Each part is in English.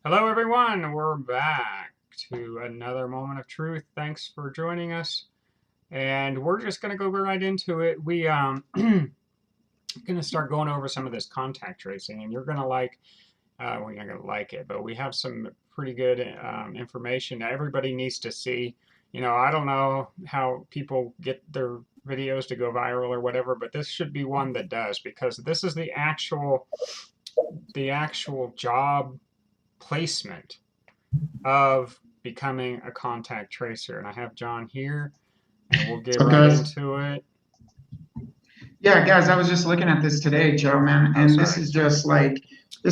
Hello, everyone. We're back to another moment of truth. Thanks for joining us. And we're just going to go right into it. We going to start going over some of this contact tracing, and you're going to like. Well, you're not going to like it, but we have some pretty good information that everybody needs to see. I don't know how people get their videos to go viral or whatever, but this should be one that does because this is the actual job placement of becoming a contact tracer. And I have John here, and we'll get So right guys, into it. yeah, guys, I was just looking at this today, Joe, man, Oh, and sorry. this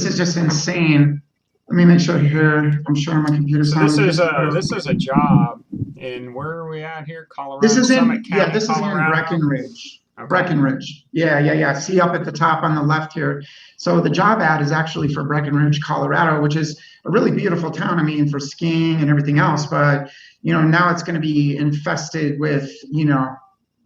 is just insane. Let me make sure here. I'm sure my computer's So on. this We is just a this is a job in where are we at here? This Colorado, is Summit in yeah, County, this is in Colorado. Breckenridge. Okay. Breckenridge. Yeah. See up at the top on the left here. So the job ad is actually for Breckenridge, Colorado, which is a really beautiful town. I mean, for skiing and everything else, but now it's going to be infested with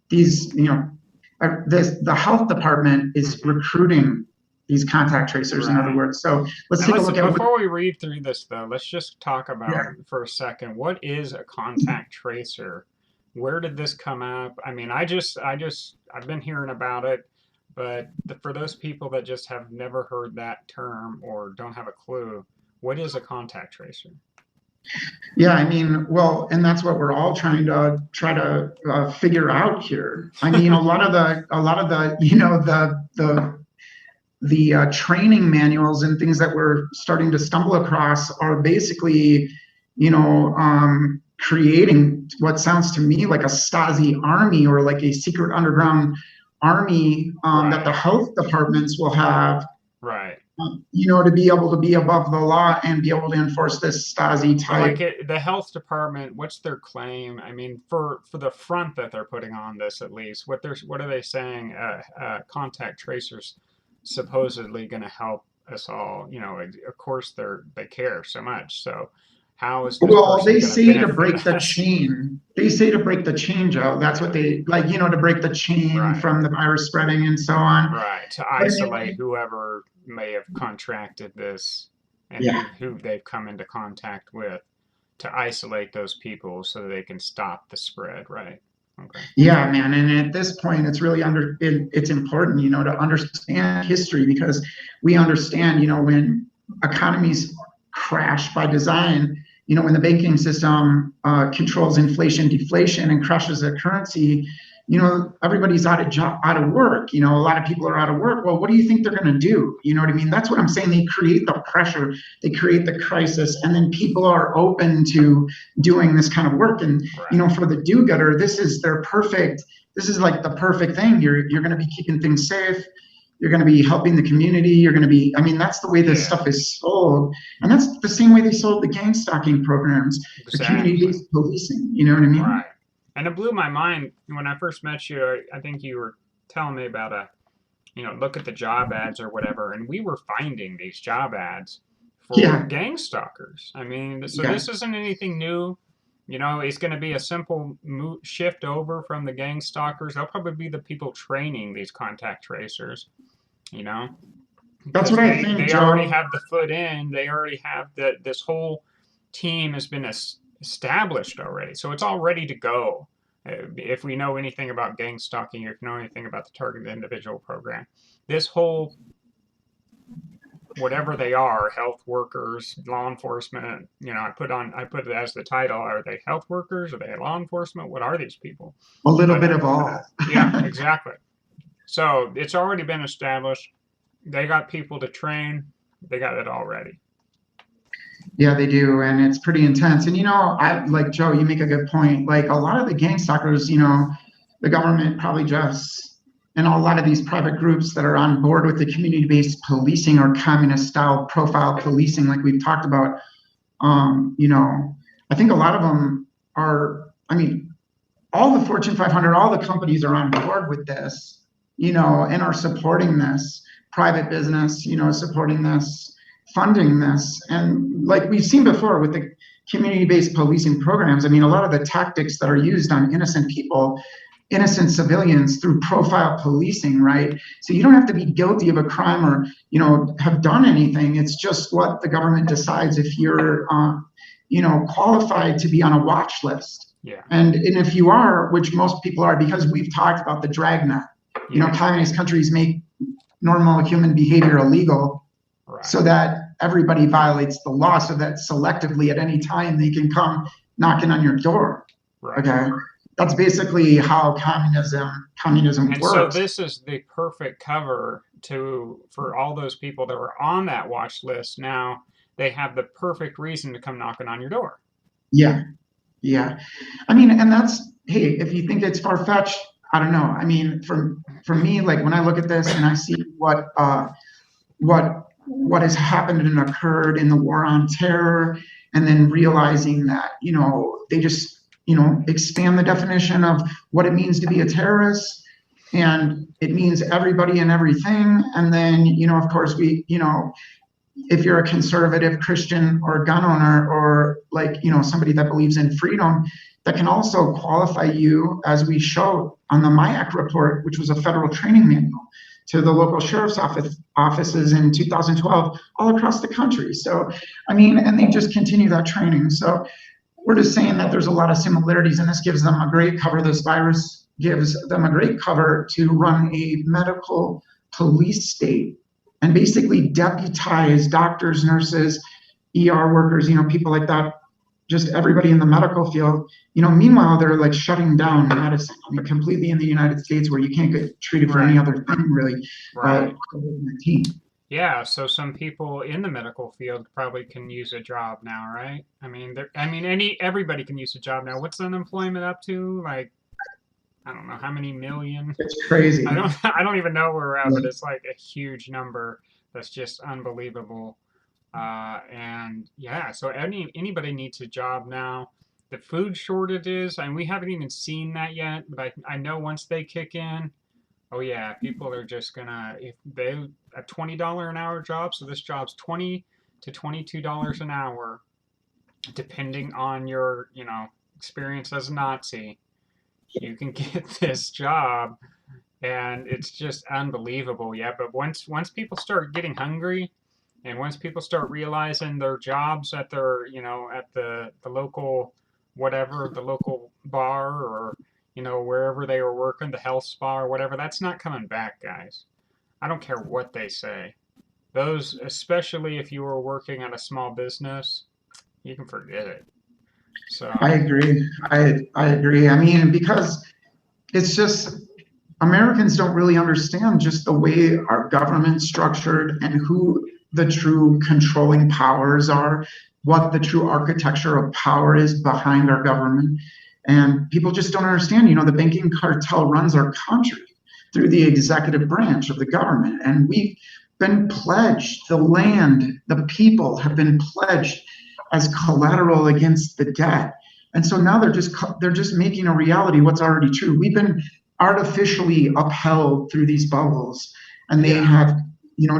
these the health department is hmm recruiting these contact tracers, in other Right. words. So let's And take a let's look at what. before we read through this though, let's just talk about Yeah. for a second what is a contact tracer? Where did this come up? I mean, I've been hearing about it, but for those people that just have never heard that term or don't have a clue, what is a contact tracer? Yeah, I mean, well, and that's what we're all try to figure out here. I mean, a lot of the training manuals and things that we're starting to stumble across are basically, creating what sounds to me like a Stasi army or like a secret underground army that the Right, health departments will have, right. to be able to be above the law and be able to enforce this Stasi But like type. the health department, what's their claim? I mean, for the front that they're putting on this, at least, what are they saying? Contact tracers supposedly going to help us all. Of course they care so much. So how is this Well, person they going to say to benefit break the us? chain. They say to break the chain, Joe. That's what they like, to break the chain Right, from the virus spreading and so on. right. To But isolate anyway, whoever may have contracted this and yeah. who they've come into contact with, to isolate those people so that they can stop the spread, right? Okay. Yeah, man. And at this point, it's important, to understand history because we understand, when economies crash by design, when the banking system controls inflation, deflation, and crushes the currency, everybody's out of work. A lot of people are out of work. Well, what do you think they're going to do? You know what I mean? That's what I'm saying. They create the pressure, they create the crisis, and then people are open to doing this kind of work. And Right. for the do-gooder, this is like the perfect thing. You're going to be keeping things safe. You're going to be helping the community. You're going to be, I mean, that's the way this Yeah, stuff is sold. And that's the same way they sold the gang stalking programs, the exactly. community-based policing. You know what I mean? Right. And it blew my mind when I first met you. I think you were telling me about look at the job ads or whatever, and we were finding these job ads for Yeah. gang stalkers. I mean, so Yeah. this isn't anything new. It's going to be a simple shift over from the gang stalkers. They'll probably be the people training these contact tracers, you know, That's because what I they think, they already Joe. have the foot in. They already have this whole team has been established already, so it's all ready to go. If we know anything about gang stalking, or if you know anything about the targeted individual program, this whole whatever they are, health workers, law enforcement, I put it as the title. Are they health workers? Are they law enforcement? What are these people? A little But bit of all. yeah, exactly. So it's already been established. They got people to train. They got it all ready. Yeah, they do, and it's pretty intense. And I like Joe. You make a good point. Like a lot of the gang stalkers, the government probably just, and a lot of these private groups that are on board with the community-based policing or communist-style profile policing, like we've talked about. I think a lot of them are. I mean, all the Fortune 500, all the companies are on board with this, and are supporting this private business, supporting this, funding this. And like we've seen before with the community-based policing programs, I mean, a lot of the tactics that are used on innocent people, innocent civilians through profile policing, right? So you don't have to be guilty of a crime or, have done anything. It's just what the government decides if you're, qualified to be on a watch list. Yeah. And if you are, which most people are, because we've talked about the dragnet, communist countries make normal human behavior illegal, right, so that everybody violates the law, so that selectively at any time they can come knocking on your door. Right. Okay. That's basically how communism and works. So this is the perfect cover for all those people that were on that watch list. Now they have the perfect reason to come knocking on your door. Yeah. Yeah. I mean, and that's, hey, if you think it's far-fetched, I don't know. I mean, for me, like when I look at this and I see what has happened and occurred in the war on terror, and then realizing that, they just, expand the definition of what it means to be a terrorist, and it means everybody and everything. And then, of course, if you're a conservative Christian or a gun owner, or like, somebody that believes in freedom, that can also qualify you, as we showed on the MIAC report, which was a federal training manual to the local sheriff's offices in 2012 all across the country. So, I mean, and they just continue that training. So we're just saying that there's a lot of similarities, and this gives them a great cover. This virus gives them a great cover to run a medical police state and basically deputize doctors, nurses, ER workers, people like that, just everybody in the medical field. Meanwhile, they're like shutting down medicine. I mean, completely in the United States, where you can't get treated for any other thing, really. Right. COVID-19. Yeah, so some people in the medical field probably can use a job now, right? I mean, everybody can use a job now. What's unemployment up to? Like, I don't know how many million. It's crazy. I don't even know where we're at, but it's like a huge number that's just unbelievable. And yeah, so anybody needs a job now. The food shortages, and we haven't even seen that yet, but I know once they kick in, oh yeah, people are just gonna, if they a $20 an hour job, so this job's $20 to $22 an hour, depending on your, experience as a Nazi, you can get this job, and it's just unbelievable. Yeah, but once people start getting hungry, and once people start realizing their jobs at their, at the local, whatever, the local bar, or, wherever they were working, the health spa or whatever, that's not coming back, guys. I don't care what they say. Those, especially if you were working at a small business, you can forget it. So I agree. I agree. I mean, because it's just, Americans don't really understand just the way our government's structured and who the true controlling powers are, what the true architecture of power is behind our government. And people just don't understand, the banking cartel runs our country through the executive branch of the government. And we've been pledged, the land, the people have been pledged as collateral against the debt. And so now they're just making a reality what's already true. We've been artificially upheld through these bubbles, and they have,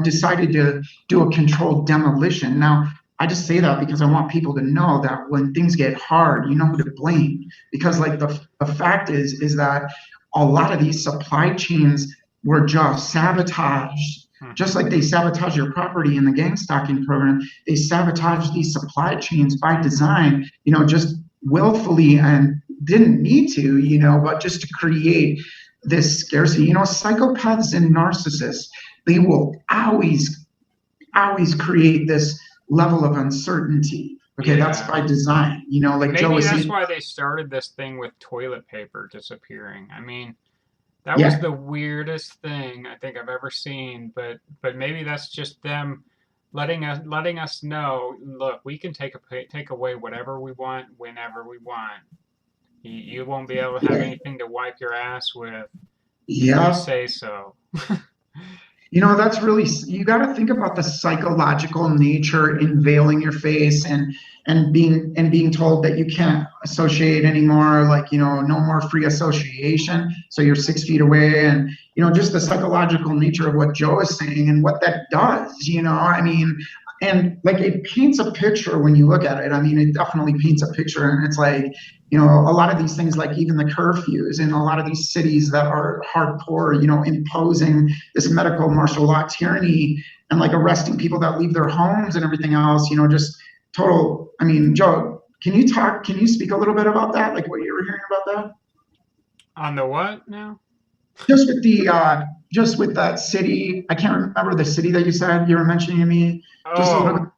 decided to do a controlled demolition. Now, I just say that because I want people to know that when things get hard, you know who to blame. Because like the fact is that a lot of these supply chains were just sabotaged. Just like they sabotage your property in the gang stalking program, they sabotage these supply chains by design, just willfully, and didn't need to, but just to create this scarcity. Psychopaths and narcissists, they will always create this level of uncertainty. Okay, that's by design. Like maybe Joe was that's saying, why they started this thing with toilet paper disappearing. I mean, that was the weirdest thing I think I've ever seen. But maybe that's just them letting us know. Look, we can take away whatever we want whenever we want. You won't be able to have anything to wipe your ass with. If you say so. That's really, you got to think about the psychological nature in veiling your face and being told that you can't associate anymore, like, no more free association. So you're 6 feet away, and, just the psychological nature of what Joe is saying and what that does, I mean, and like it paints a picture when you look at it. I mean, it definitely paints a picture, and it's like, a lot of these things, like even the curfews in a lot of these cities that are hardcore, imposing this medical martial law tyranny and like arresting people that leave their homes and everything else, just total. I mean, Joe, can you speak a little bit about that? Like what you were hearing about that? On the what now? Just with just with that city, I can't remember the city that you said you were mentioning to me. Just a little bit. Oh,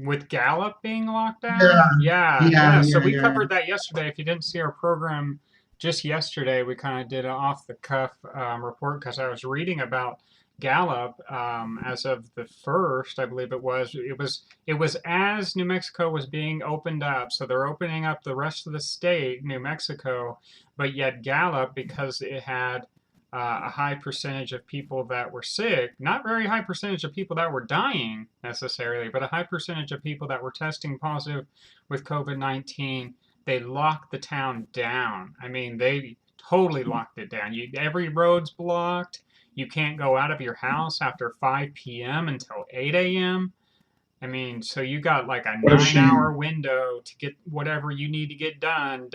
with Gallup being locked down? Yeah, Yeah, yeah, yeah. So yeah, we yeah. covered that yesterday. If you didn't see our program just yesterday, we kind of did an off the cuff report because I was reading about Gallup as of the first, I believe it was. It was as New Mexico was being opened up. So they're opening up the rest of the state, New Mexico, but yet Gallup, because it had a high percentage of people that were sick, not very high percentage of people that were dying necessarily, but a high percentage of people that were testing positive with COVID-19. They locked the town down. I mean, they totally locked it down. Every road's blocked. You can't go out of your house after 5 p.m. until 8 a.m. I mean, so you got like a What a 9 hour shame. window to get whatever you need to get done.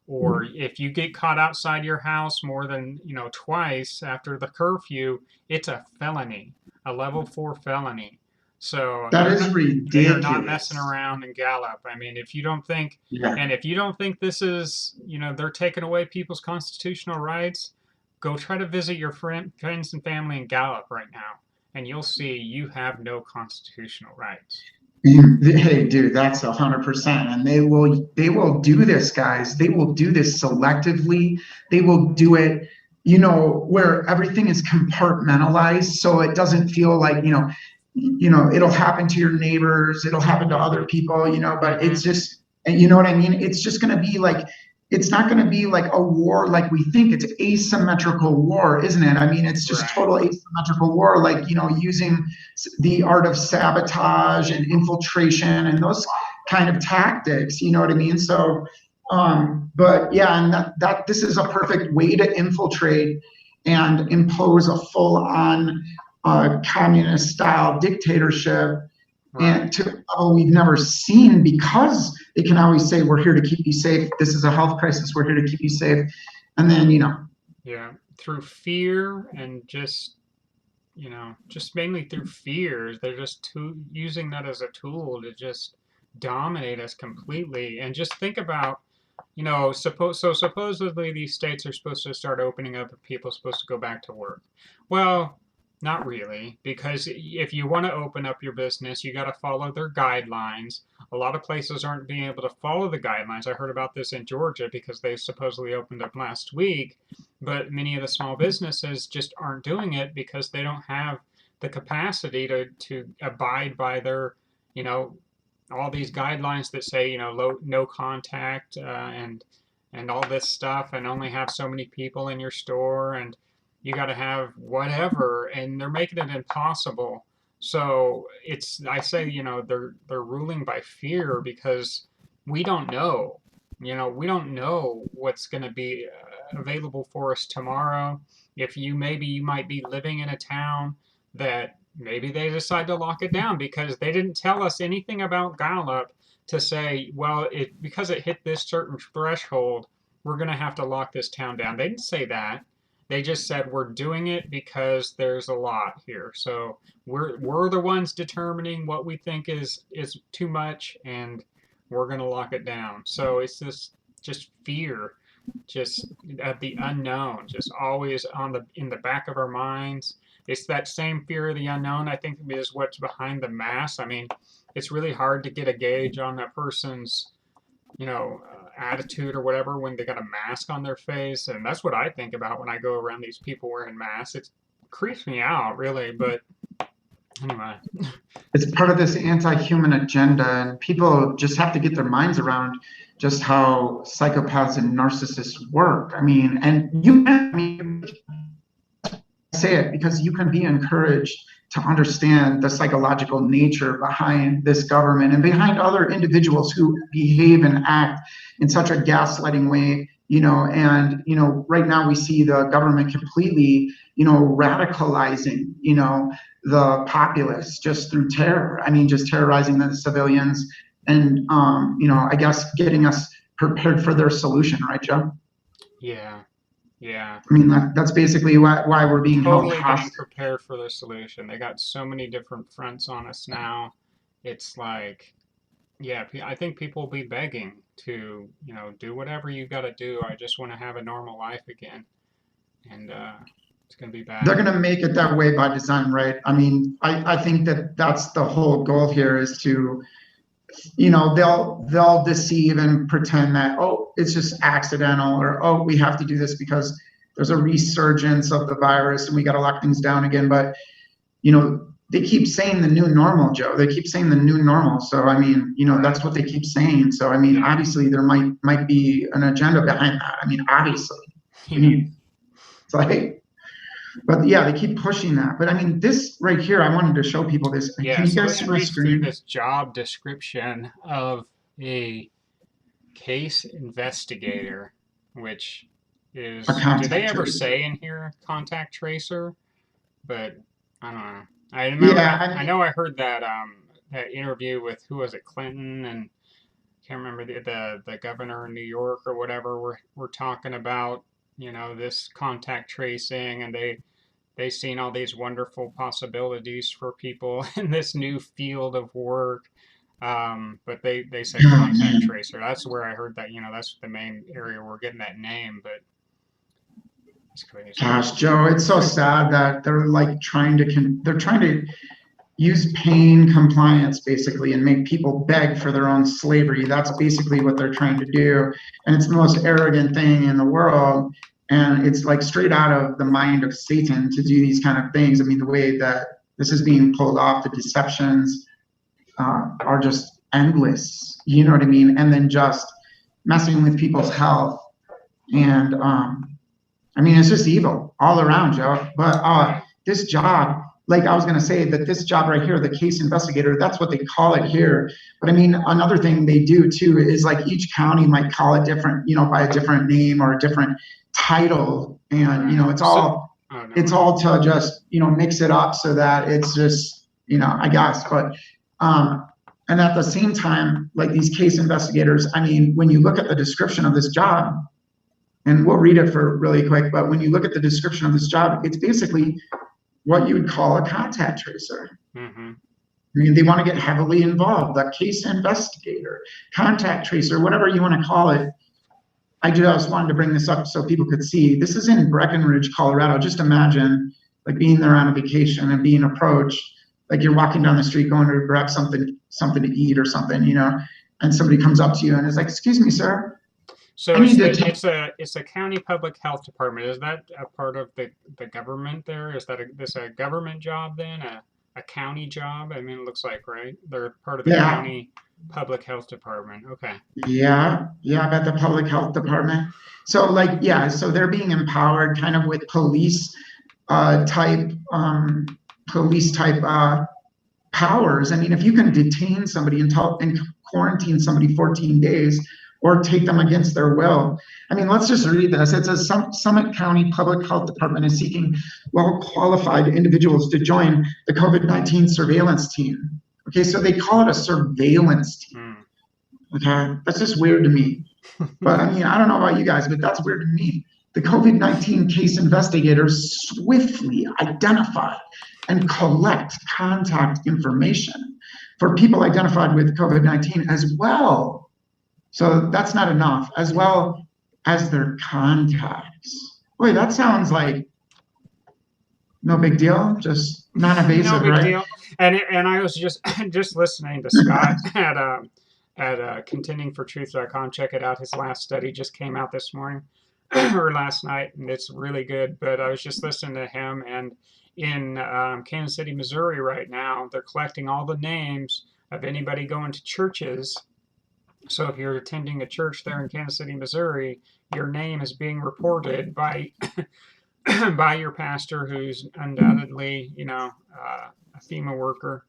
Or if you get caught outside your house more than, twice after the curfew, it's a felony, a level 4 felony. So That is they are not messing ridiculous. around in Gallup. I mean, if you don't think, Yeah. and if you don't think this is, they're taking away people's constitutional rights, go try to visit your friends and family in Gallup right now, and you'll see you have no constitutional rights. Hey, dude, that's 100%. And they will do this, guys. They will do this selectively. They will do it, where everything is compartmentalized, so it doesn't feel like, it'll happen to your neighbors, it'll happen to other people, but Mm-hmm. it's just, and you know what I mean? It's just going to be like, it's not going to be like a war like we think. It's asymmetrical war, isn't it? I mean, it's just Right. total asymmetrical war, like, using the art of sabotage and infiltration and those kind of tactics, you know what I mean? So, but yeah, and that this is a perfect way to infiltrate and impose a full on communist style dictatorship, Right. and to a level we've never seen, because they can always say, we're here to keep you safe. This is a health crisis. We're here to keep you safe. And then, Yeah. Through fear and just mainly through fears, they're just using that as a tool to just dominate us completely. And just think about, supposedly these states are supposed to start opening up and people are supposed to go back to work. Well, not really, because if you want to open up your business, you got to follow their guidelines. A lot of places aren't being able to follow the guidelines. I heard about this in Georgia because they supposedly opened up last week, but many of the small businesses just aren't doing it because they don't have the capacity to abide by their, you know, all these guidelines that say, no contact, and all this stuff, and only have so many people in your store, and you got to have whatever, and they're making it impossible. So I say, they're ruling by fear because we don't know. We don't know what's going to be available for us tomorrow. If maybe you might be living in a town that maybe they decide to lock it down because they didn't tell us anything about Gallup to say, well, because it hit this certain threshold, we're going to have to lock this town down. They didn't say that. They just said we're doing it because there's a lot here. So we're the ones determining what we think is too much, and we're going to lock it down. So it's just fear, just at the unknown, just always in the back of our minds. It's that same fear of the unknown, I think, is what's behind the mask. I mean, it's really hard to get a gauge on that person's, attitude or whatever when they got a mask on their face. And that's what I think about when I go around these people wearing masks. It creeps me out, really. But anyway, it's part of this anti-human agenda, and people just have to get their minds around just how psychopaths and narcissists work. I mean, and I mean, say it because you can be encouraged to understand the psychological nature behind this government and behind other individuals who behave and act in such a gaslighting way, and right now we see the government completely, radicalizing, the populace just through terror. I mean, just terrorizing the civilians and, I guess getting us prepared for their solution, right, Joe? Yeah. Yeah. I mean, that's basically why we're being held Totally getting hostage. prepared for the solution. They got so many different fronts on us now. It's like, yeah, I think people will be begging to, do whatever you got to do. I just want to have a normal life again. And it's going to be They're bad. going to make it that way by design, right? I mean, I think that that's the whole goal here is to, they'll deceive and pretend that, oh, it's just accidental, or oh, we have to do this because there's a resurgence of the virus and we got to lock things down again. But they keep saying the new normal, Joe. They keep saying the new normal. So I mean, Right. that's what they keep saying. So I mean, Yeah. obviously there might be an agenda behind that. I mean, obviously, we Yeah. need, it's like, but yeah, they keep pushing that. But I mean, this right here, I wanted to show people this. Yeah. Can you So guys let's see my read through screen? this job description of a case investigator, which A is, do they contact ever tracer. say in here contact tracer? But I don't know. I remember. Yeah, I I mean, know I heard that that interview with, who was it, Clinton, and can't remember the governor of New York or whatever. We're talking about this contact tracing, and they seen all these wonderful possibilities for people in this new field of work. But they said oh contact man, tracer. That's where I heard that. That's the main area we're getting that name. But it's crazy. gosh, Joe, it's so sad that they're like they're trying to use pain compliance basically and make people beg for their own slavery. That's basically what they're trying to do. And it's the most arrogant thing in the world. And it's like straight out of the mind of Satan to do these kind of things. I mean, the way that this is being pulled off, the deceptions are just endless. You know what I mean? And then just messing with people's health. And I mean, it's just evil all around, Joe. But Right. this job, like I was going to say, that this job right here, the case investigator, that's what they call it here. But I mean, another thing they do too is like each county might call it different, by a different name or a different title, and Right. it's So, all oh, never it's mind. all to just mix it up so that it's just I guess. But and at the same time, like these case investigators, I mean, when you look at the description of this job, and we'll read it for really quick, but when you look at the description of this job, it's basically what you would call a contact tracer. Mm-hmm. I mean, they want to get heavily involved, a case investigator, contact tracer, whatever you want to call it. I just wanted to bring this up so people could see. This is in Breckenridge, Colorado. Just imagine like being there on a vacation and being approached, like you're walking down the street going to grab something to eat or something, and somebody comes up to you and is like, "Excuse me, sir, I So need to take." it's a county public health department. Is that a part of the government there? Is that this a government job then? A county job? I mean, it looks like, right? They're part of the Yeah, county public health department. Okay. yeah, about the public health department. So like, yeah, so they're being empowered kind of with type, police type powers. I mean, if you can detain somebody and quarantine somebody 14 days or take them against their will. I mean, let's just read this. It says Summit County Public Health Department is seeking well-qualified individuals to join the COVID-19 surveillance team. Okay, so they call it a surveillance team. Hmm. Okay, that's just weird to me. But I mean, I don't know about you guys, but that's weird to me. The COVID-19 case investigators swiftly identify and collect contact information for people identified with COVID-19 as well. So that's not enough, as well as their contacts. Boy, that sounds like no big deal, just No non-invasive, big right? deal. And I was just just listening to Scott at contendingfortruth.com. Check it out. His last study just came out this morning or last night, and it's really good. But I was just listening to him, and in Kansas City, Missouri, right now, they're collecting all the names of anybody going to churches. So if you're attending a church there in Kansas City, Missouri, your name is being reported by by your pastor, who's undoubtedly, a FEMA worker,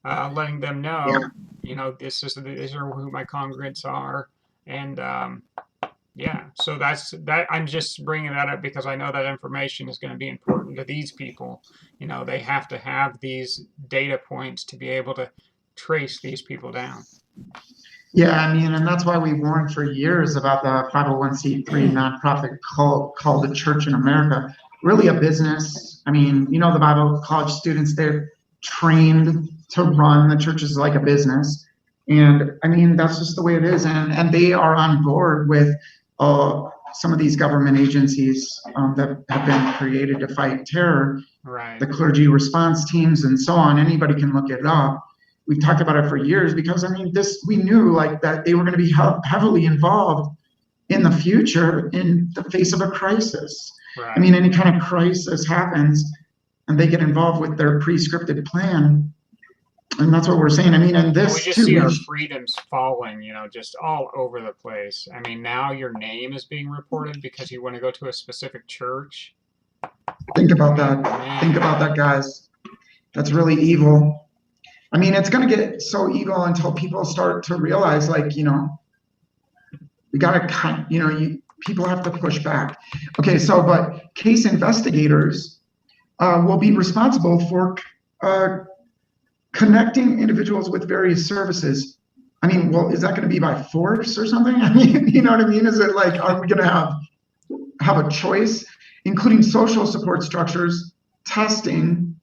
letting them Yeah. know, these are who my congregants are, and Yeah, so that's that. I'm just bringing that up because I know that information is going to be important to these people. They have to have these data points to be able to trace these people down. Yeah, I mean, and that's why we warned for years about the 501c3 nonprofit cult called the Church in America. Really a business. I mean, the Bible college students, they're trained to run the churches like a business. And I mean, that's just the way it is. And they are on board with some of these government agencies that have been created to fight terror, Right. the clergy response teams and so on. Anybody can look it up. We've talked about it for years because I mean, we knew like that they were going to be heavily involved in the future in the face of a crisis. I Right. mean, any kind of crisis happens and they get involved with their pre-scripted plan. And that's what we're saying. I mean, and And we this just too, see our freedoms falling, just all over the place. I mean, now your name is being reported because you want to go to a specific church. think I about mean, that. Think man. about that, guys. That's really evil. I mean, it's going to get so evil until people start to realize, like, we got to people have to push back. Okay, so, but case investigators will be responsible for uh, connecting individuals with various services. I mean, well, is that going to be by force or something? I mean, you know what I mean? Is it like, are we going to have a choice, including social support structures, testing,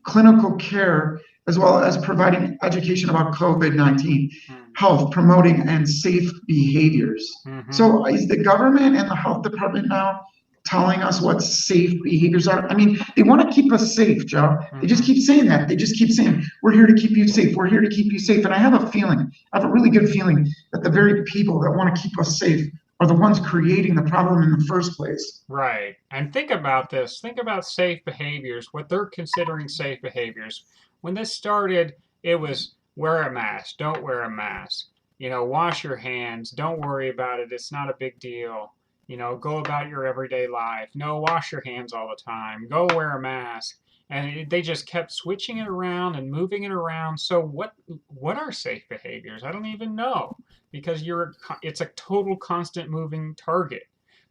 clinical care, as well as providing education about COVID-19, health, promoting, and safe behaviors. Mm-hmm. So is the government and the health department now telling us what safe behaviors are? I mean, they want to keep us safe, Joe. They just Mm-hmm. keep saying that. They just keep saying, we're here to keep you safe. We're here to keep you safe. And I have a really good feeling that the very people that want to keep us safe are the ones creating the problem in the first place. Right. And think about this. Think about safe behaviors, what they're considering safe behaviors. When this started, it was wear a mask, don't wear a mask. Wash your hands, don't worry about it. It's not a big deal. Go about your everyday life. No, wash your hands all the time. Go wear a mask. And they just kept switching it around and moving it around. So what are safe behaviors? I don't even know because it's a total constant moving target.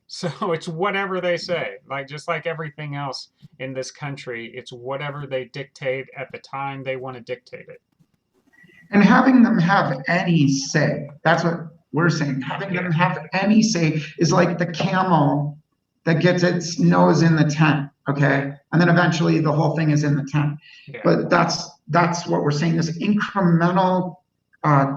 So it's whatever they say. Like just like everything else in this country, it's whatever they dictate at the time they want to dictate it. And having them have any say, that's what we're saying. Having Yeah. them have any say is like the camel that gets its nose in the tent, okay? And then eventually the whole thing is in the tent. Yeah. But that's what we're saying, this incremental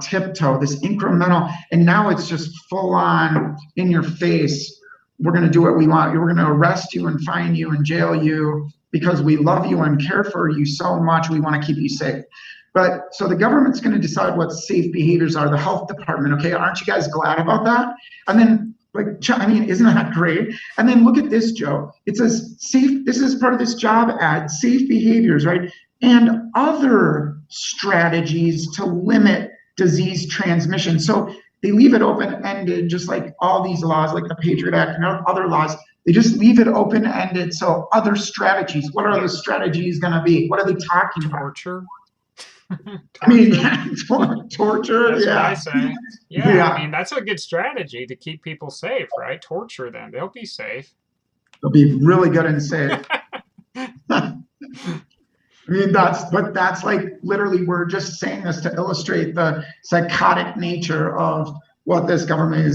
tiptoe, this incremental, and now it's just full on in your face. We're going to do what we want. We're going to arrest you and fine you and jail you because we love you and care for you so much. We want to keep you safe. But so the government's going to decide what safe behaviors are, the health department. Okay, aren't you guys glad about that? And then, like, I mean, isn't that great? And then look at this, Joe. It says safe, this is part of this job ad, safe behaviors, right? And other strategies to limit disease transmission. So they leave it open ended, just like all these laws, like the Patriot Act and other laws. They just leave it open ended. So other strategies, what are Yeah. the strategies going to be? What are they talking about? Torture. I mean, Torture. torture, That's what I yeah, say. Yeah, I yeah. mean, that's a good strategy to keep people safe, right? Torture them. They'll be safe. They'll be really good and safe. I mean, that's like literally, we're just saying this to illustrate the psychotic nature of what this government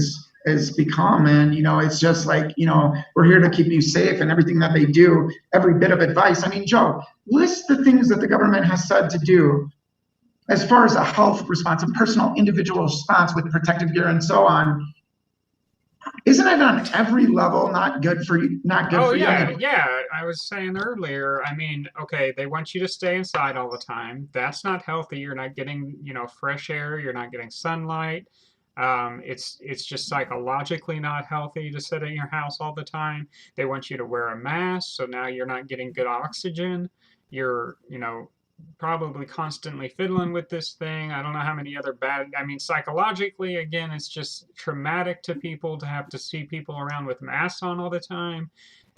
is become. And, it's just like, we're here to keep you safe and everything that they do, every bit of advice. I mean, Joe, list the things that the government has said to do as far as a health response, a personal individual response with protective gear and so on. Isn't it on every level not good for you? Not good Oh for you. I yeah, mean, yeah. I was saying earlier, I mean, okay, they want you to stay inside all the time. That's not healthy. You're not getting, fresh air, you're not getting sunlight. It's just psychologically not healthy to sit in your house all the time. They want you to wear a mask, so now you're not getting good oxygen. You're, probably constantly fiddling with this thing. I don't know how many other I mean, psychologically, again, it's just traumatic to people to have to see people around with masks on all the time.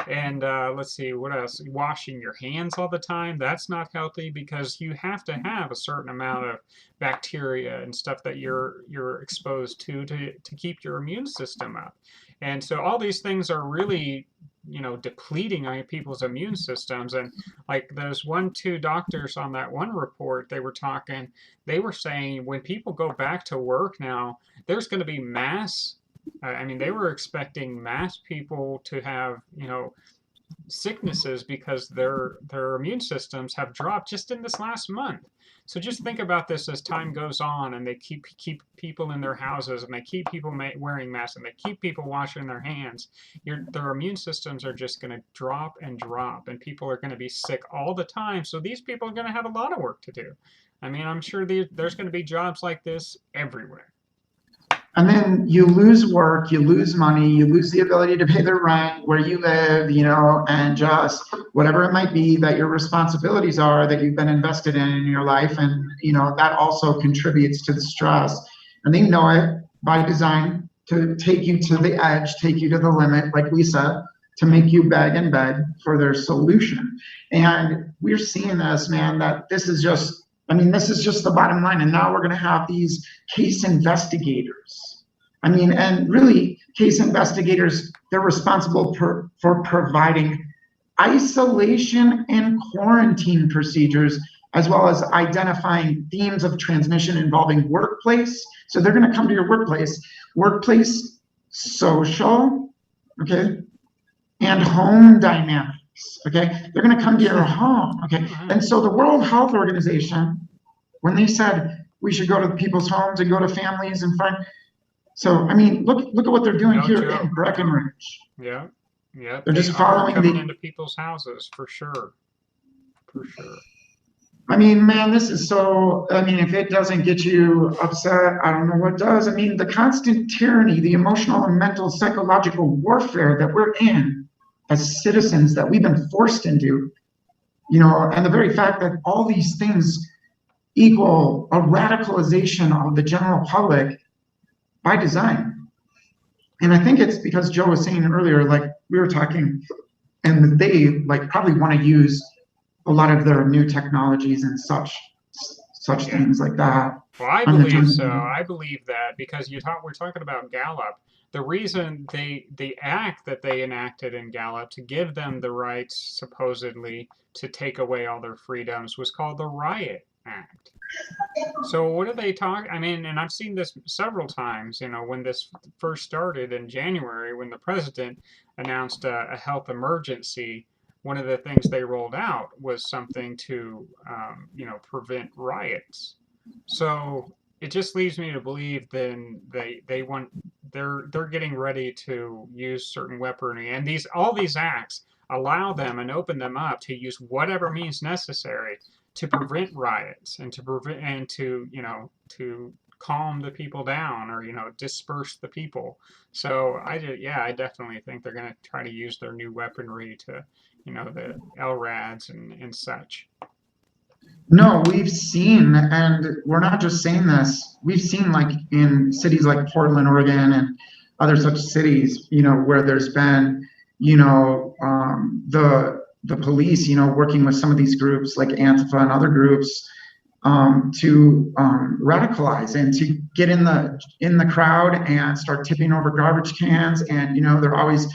And let's see, what else? Washing your hands all the time. That's not healthy because you have to have a certain amount of bacteria and stuff that you're exposed to keep your immune system up. And so all these things are really, depleting on people's immune systems. And like those two doctors on that one report, they were saying when people go back to work now, there's going to be mass. I mean, they were expecting mass people to have, sicknesses because their immune systems have dropped just in this last month. So just think about this as time goes on, and they keep people in their houses, and they keep people wearing masks, and they keep people washing their hands. Their immune systems are just going to drop and drop, and people are going to be sick all the time. So these people are going to have a lot of work to do. I mean, I'm sure there's going to be jobs like this everywhere. And then you lose work, you lose money, you lose the ability to pay the rent where you live, and just whatever it might be that your responsibilities are that you've been invested in your life. And, that also contributes to the stress. And they know it by design to take you to the edge, take you to the limit, like we said, to make you beg and beg for their solution. And we're seeing this, man, that this is just the bottom line. And now we're going to have these case investigators. And really, case investigators, they're responsible for providing isolation and quarantine procedures, as well as identifying themes of transmission involving workplace. So they're going to come to your workplace social, okay, and home dynamics, okay? They're going to come to your home, okay? And so the World Health Organization, when they said we should go to people's homes and go to families and find, so look at what they're doing here in Breckenridge. Yeah, they're just following coming into people's houses for sure. Man, this is so. If it doesn't get you upset, I don't know what does. The constant tyranny, the emotional and mental, psychological warfare that we're in as citizens, that we've been forced into, and the very fact that all these things equal a radicalization of the general public by design. And I think it's because Joe was saying earlier, like we were talking, and they probably want to use a lot of their new technologies and such things like that. Well, I believe so. I believe that because we're talking about Gallup. The reason the act that they enacted in Gallup to give them the rights supposedly to take away all their freedoms was called the Riot Act. So what do they talk? And I've seen this several times, when this first started in January, when the president announced a health emergency, one of the things they rolled out was something to, prevent riots. So it just leads me to believe then they're getting ready to use certain weaponry, and all these acts allow them and open them up to use whatever means necessary to prevent riots and to calm the people down or disperse the people. So I definitely think they're going to try to use their new weaponry to the LRADs and such. No, we've seen, and we're not just saying this, we've seen like in cities like Portland, Oregon, and other such cities, where there's been, the police, working with some of these groups like Antifa and other groups, to radicalize and to get in the crowd and start tipping over garbage cans, and they're always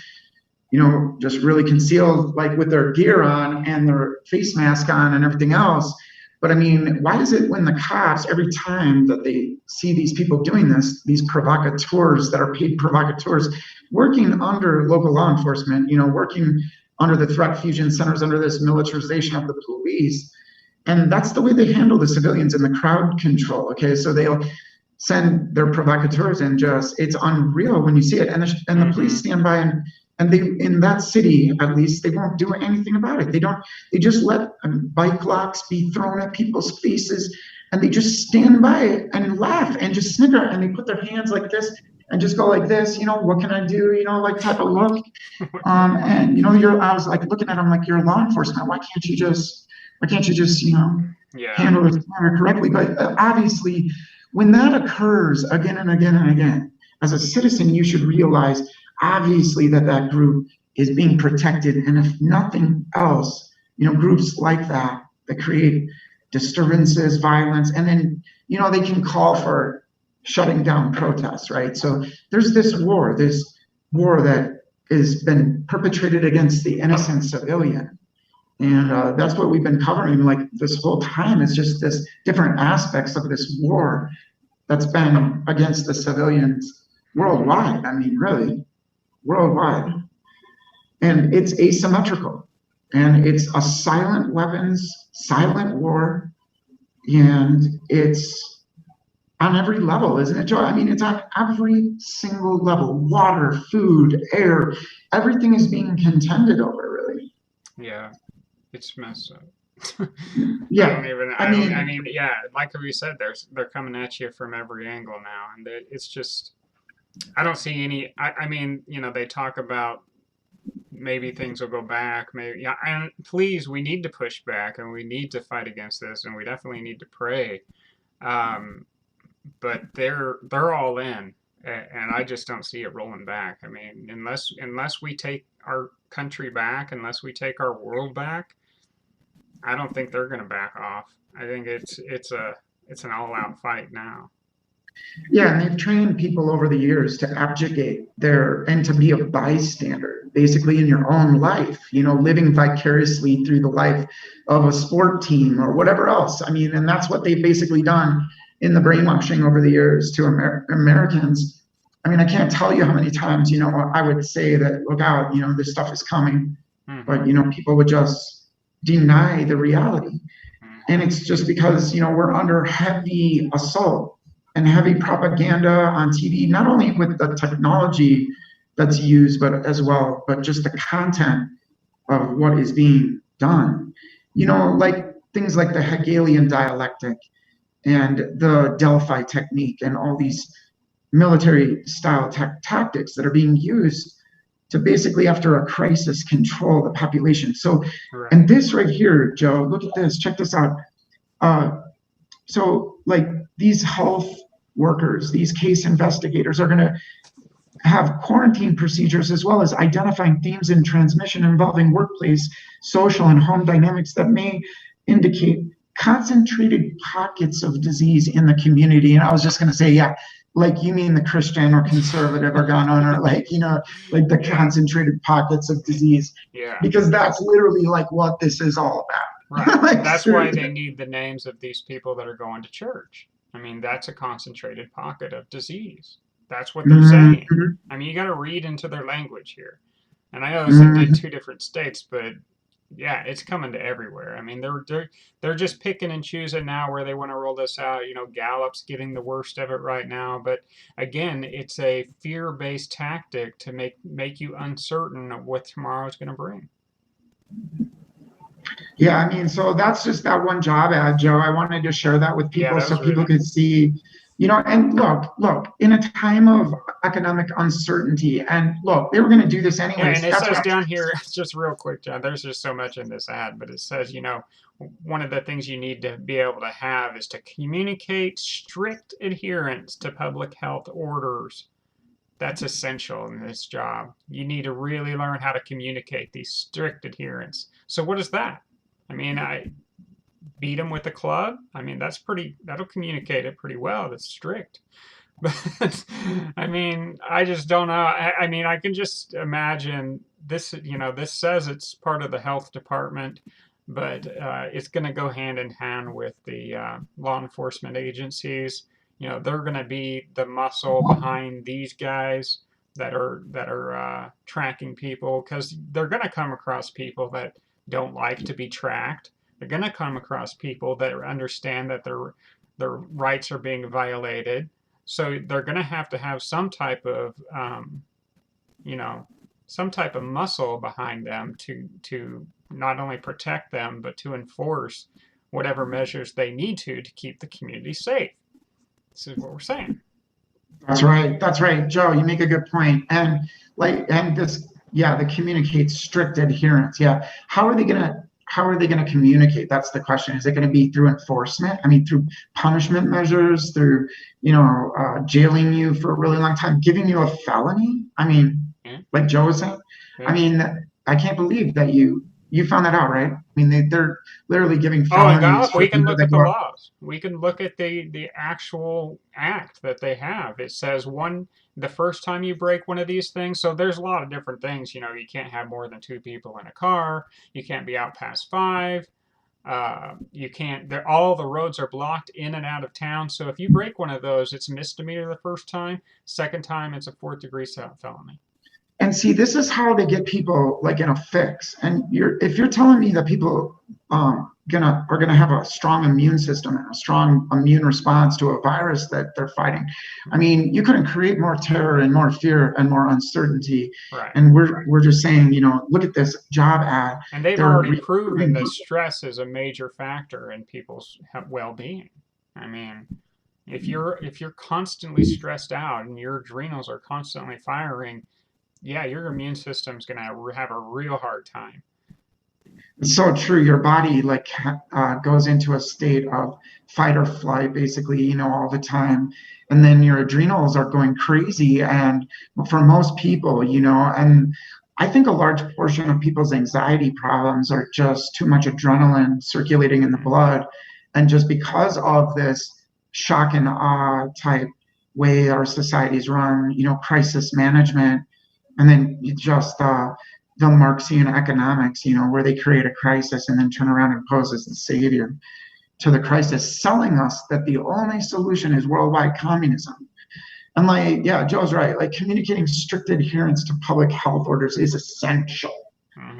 just really concealed, like with their gear on and their face mask on and everything else. But why is it when the cops, every time that they see these people doing this, these provocateurs that are paid provocateurs, working under local law enforcement, working under the threat fusion centers, under this militarization of the police, and that's the way they handle the civilians in the crowd control. Okay, so they'll send their provocateurs, and it's unreal when you see it. And the police stand by and they, in that city, at least, they won't do anything about it. They just let bike locks be thrown at people's faces, and they just stand by and laugh and just snicker, and they put their hands like this and just go like this, what can I do, like type of look. And I was like looking at them like, you're law enforcement. Why can't you just handle this matter correctly? But obviously, when that occurs again and again and again, as a citizen, you should realize obviously that group is being protected. And if nothing else, groups like that create disturbances, violence, and then, they can call for shutting down protests, right? So there's this war that has been perpetrated against the innocent civilian. And that's what we've been covering like this whole time, is just this different aspects of this war that's been against the civilians worldwide. I mean, really, worldwide. And it's asymmetrical. And it's a silent weapons, silent war. And it's on every level, isn't it, Joe? I mean, it's on every single level. Water, food, air, everything is being contended over, really. Yeah, it's messed up. Yeah. I mean, yeah, like we said, they're coming at you from every angle now, and it's just, I don't see any. I mean, they talk about maybe things will go back, maybe, yeah, and please, we need to push back, and we need to fight against this, and we definitely need to pray. Um, but they're all in, and I just don't see it rolling back. I mean, unless we take our country back, unless we take our world back, I don't think they're going to back off. I think it's an all out fight now. Yeah, and they've trained people over the years to abjugate and to be a bystander, basically in your own life, living vicariously through the life of a sport team or whatever else. I mean, and that's what they've basically done in the brainwashing over the years to Americans. I mean, I can't tell you how many times, I would say that, look out, this stuff is coming, but, people would just deny the reality. And it's just because, we're under heavy assault and heavy propaganda on TV, not only with the technology that's used, but just the content of what is being done. Like things like the Hegelian dialectic and the Delphi technique and all these military style tactics that are being used to basically, after a crisis, control the population. So, Right. and this right here, Joe, look at this, check this out. So like these health workers, these case investigators are going to have quarantine procedures, as well as identifying themes in transmission involving workplace, social, and home dynamics that may indicate concentrated pockets of disease in the community. And I was just going to say, yeah, like you mean the Christian or conservative or gun owner, like, like the concentrated pockets of disease. Yeah. Because that's literally like what this is all about. Right. Like, That's seriously. why they need the names of these people that are going to church. I mean, that's a concentrated pocket of disease. That's what they're saying. Mhm. I mean, you got to read into their language here. And I know it's in Mhm. 2 different states, but yeah, it's coming to everywhere. I mean, they're just picking and choosing now where they want to roll this out. Gallup's getting the worst of it right now, but again, it's a fear-based tactic to make you uncertain of what tomorrow's going to bring. Yeah, I mean, so that's just that one job ad, Joe. I wanted to share that with people That so was people really could see, and look, in a time of economic uncertainty, and look, they were going to do this Yeah, and anyways. it That's says what down here, just real quick, John, there's just so much in this ad, but it says, one of the things you need to be able to have is to communicate strict adherence to public health orders. That's essential in this job. You need to really learn how to communicate these strict adherence. So what is that? I mean, I beat them with a club. I mean, that'll communicate it pretty well. That's strict. But I mean, I just don't know. I mean, I can just imagine this. This says it's part of the health department, but it's going to go hand in hand with the law enforcement agencies. They're going to be the muscle behind these guys that are tracking people, because they're going to come across people that don't like to be tracked. They're going to come across people that understand that their rights are being violated. So they're going to have some type of, you know, some type of muscle behind them to not only protect them, but to enforce whatever measures they need to keep the community safe. This is what we're saying. That's right. That's right, Joe. You make a good point. And this, yeah, the communicate strict adherence. Yeah. How are they gonna communicate? That's the question. Is it going to be through enforcement? I mean, through punishment measures, through jailing you for a really long time, giving you a felony? I mean, Yeah. like Joe was saying. I Yeah. mean, I can't believe that you found that out, right? I mean, they're literally giving Oh, in felonies Gallup, for we can people look that at the go out. laws. We can look at the actual act that they have. It says the first time you break one of these things. So there's a lot of different things. You know, you can't have more than two people in a car. You can't be out past five. You can't. All the roads are blocked in and out of town. So if you break one of those, it's a misdemeanor the first time. Second time, it's a fourth-degree felony. And see, this is how they get people like in a fix. And if you're telling me that people are gonna have a strong immune system and a strong immune response to a virus that they're fighting, I mean, you couldn't create more terror and more fear and more uncertainty. Right. And we're just saying, look at this job ad. And they've They're already proven recruiting. that stress is a major factor in people's well-being. I mean, if you're constantly stressed out and your adrenals are constantly firing, yeah, your immune system's going to have a real hard time. It's so true. Your body like goes into a state of fight or flight, basically, all the time, and then your adrenals are going crazy. And for most people, and I think a large portion of people's anxiety problems are just too much adrenaline circulating in the blood, and just because of this shock and awe type way our societies run, crisis management, and then you just the Marxian economics, where they create a crisis and then turn around and pose as the savior to the crisis, selling us that the only solution is worldwide communism. And like, yeah, Joe's right. Like communicating strict adherence to public health orders is essential.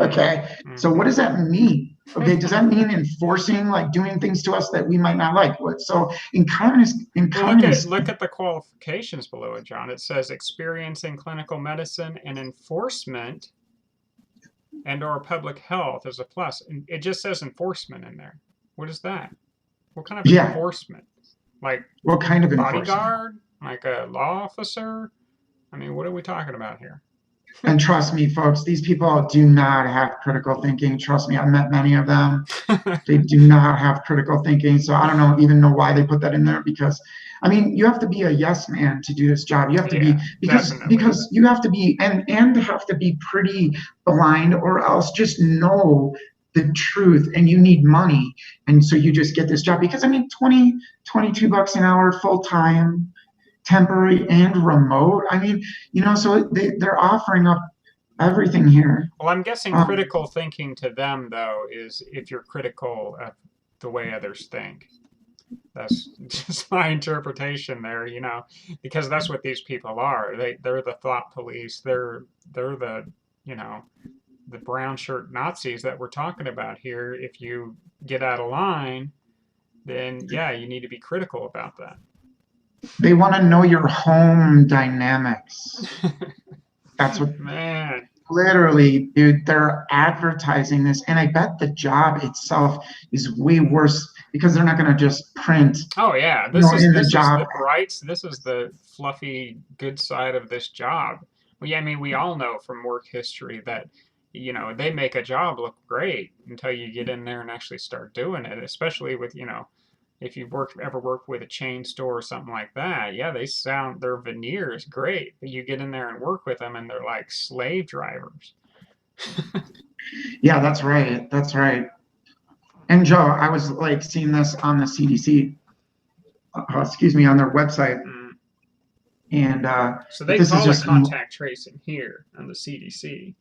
Okay. So what does that mean? Okay, does that mean enforcing, like doing things to us that we might not like? So Well, look at the qualifications below it, John. It says experience in clinical medicine and enforcement and/or public health is a plus. And it just says enforcement in there. What is that? What kind of enforcement? Like what kind of bodyguard? Like a law officer? I mean, what are we talking about here? And trust me, folks, these people do not have critical thinking. Trust me, I've met many of them. They do not have critical thinking. So I don't even know why they put that in there, because I mean, you have to be a yes man to do this job. You have to be, because you have to be and have to be pretty blind, or else just know the truth, and you need money. And so you just get this job because I mean, 22 bucks an hour full time, temporary and remote. I mean, so they're offering up everything here. Well, I'm guessing critical thinking to them, though, is if you're critical of the way others think. That's just my interpretation there, because that's what these people are. They're the thought police. They're the, the brown shirt Nazis that we're talking about here. If you get out of line, then yeah, you need to be critical about that. They want to know your home dynamics. That's what, man. Literally, dude, they're advertising this, and I bet the job itself is way worse because they're not going to just print. Oh yeah, this is the brights. This is the fluffy good side of this job. Well, yeah, I mean, we all know from work history that they make a job look great until you get in there and actually start doing it. Especially with if you've ever worked with a chain store or something like that, yeah, their veneer is great, but you get in there and work with them and they're like slave drivers. Yeah, that's right. That's right. And Joe, I was like seeing this on the CDC, on their website. And so they call it contact tracing here on the CDC.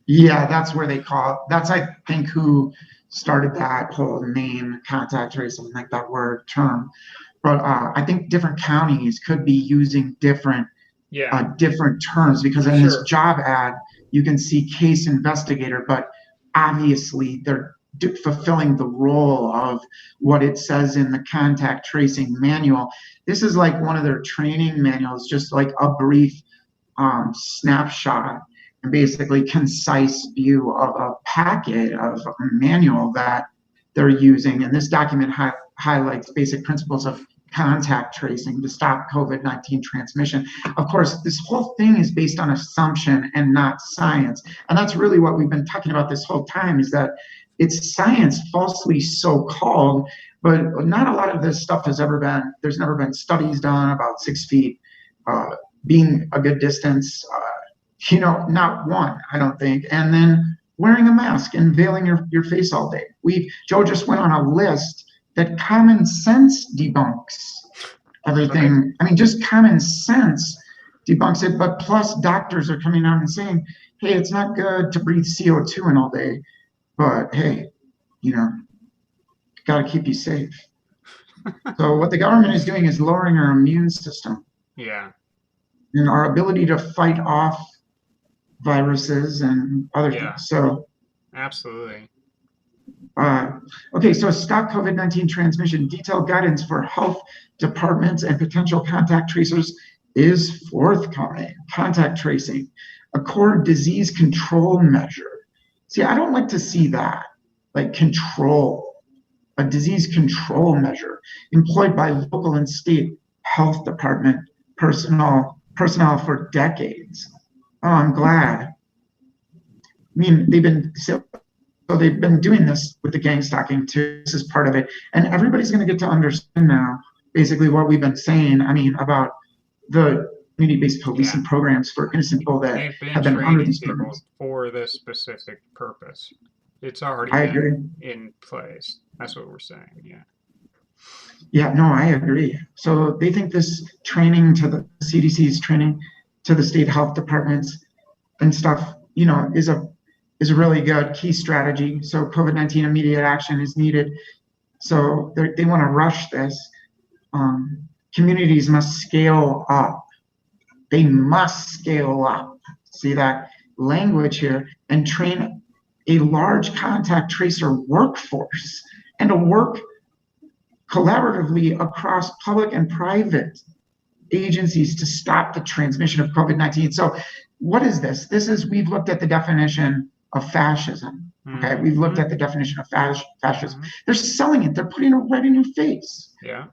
Yeah, that's where they call it. That's, I think, who started that whole name, contact tracing, like that word term. But I think different counties could be using different terms, because in this job ad, you can see case investigator, but obviously they're fulfilling the role of what it says in the contact tracing manual. This is like one of their training manuals, just like a brief snapshot and basically concise view of a packet of a manual that they're using. And this document highlights basic principles of contact tracing to stop COVID-19 transmission. Of course, this whole thing is based on assumption and not science. And that's really what we've been talking about this whole time, is that it's science falsely so-called, but not a lot of this stuff there's never been studies done about 6 feet being a good distance Not one, I don't think. And then wearing a mask and veiling your face all day. Joe just went on a list that common sense debunks everything. Right. I mean, just common sense debunks it, but plus doctors are coming out and saying, hey, it's not good to breathe CO2 in all day, but hey, got to keep you safe. So what the government is doing is lowering our immune system Yeah. and our ability to fight off viruses and other Yeah. things. So, Absolutely. okay, so stop COVID-19 transmission. Detailed guidance for health departments and potential contact tracers is forthcoming. Contact tracing, a core disease control measure. See, I don't like to see that, like control, a disease control measure employed by local and state health department personnel for decades. Oh, I'm glad. I mean, they've been doing this with the gang stalking too. This is part of it. And everybody's going to get to understand now basically what we've been saying. I mean, about the community-based policing programs for innocent people that They've been have been under training these people programs. for this specific purpose. It's already I been agree. in place. That's what we're saying. Yeah. Yeah, no, I agree. So they think this training to the CDC's training to the state health departments and stuff, is a really good key strategy. So COVID-19 immediate action is needed. So they want to rush this. Communities must scale up. They must scale up. See that language here, and train a large contact tracer workforce and to work collaboratively across public and private agencies to stop the transmission of COVID-19. So what is this? We've looked at the definition of fascism. Okay, we've looked at the definition of fascism. They're selling it. They're putting it right in your face. Yeah.